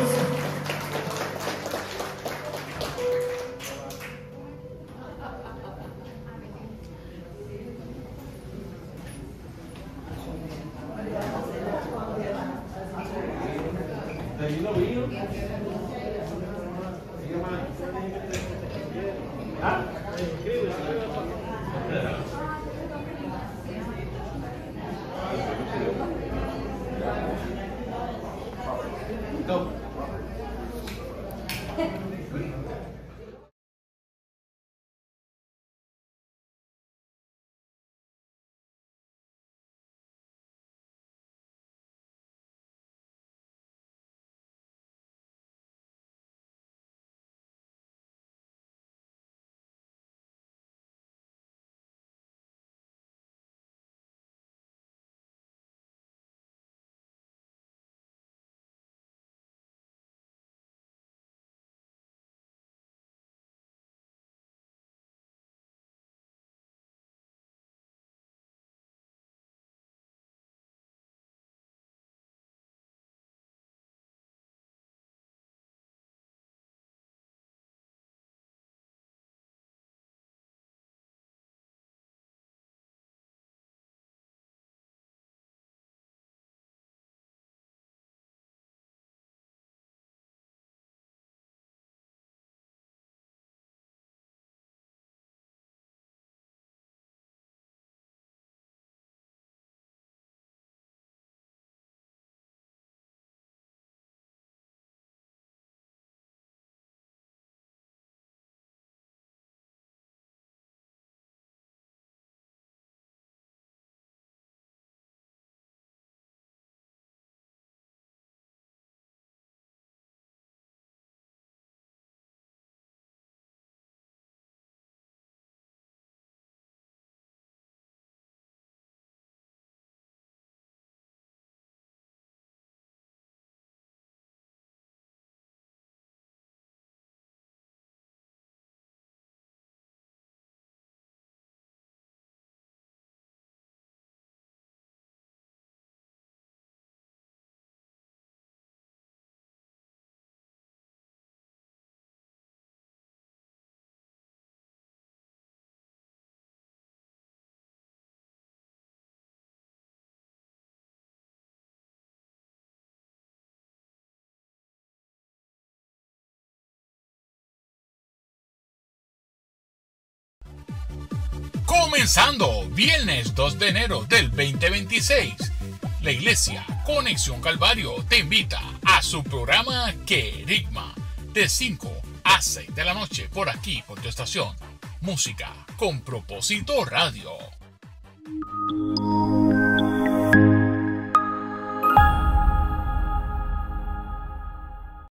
Comenzando viernes 2 de enero del 2026, la Iglesia Conexión Calvario te invita a su programa Querigma de 5 a 6 de la noche por aquí, por tu estación Música con Propósito Radio.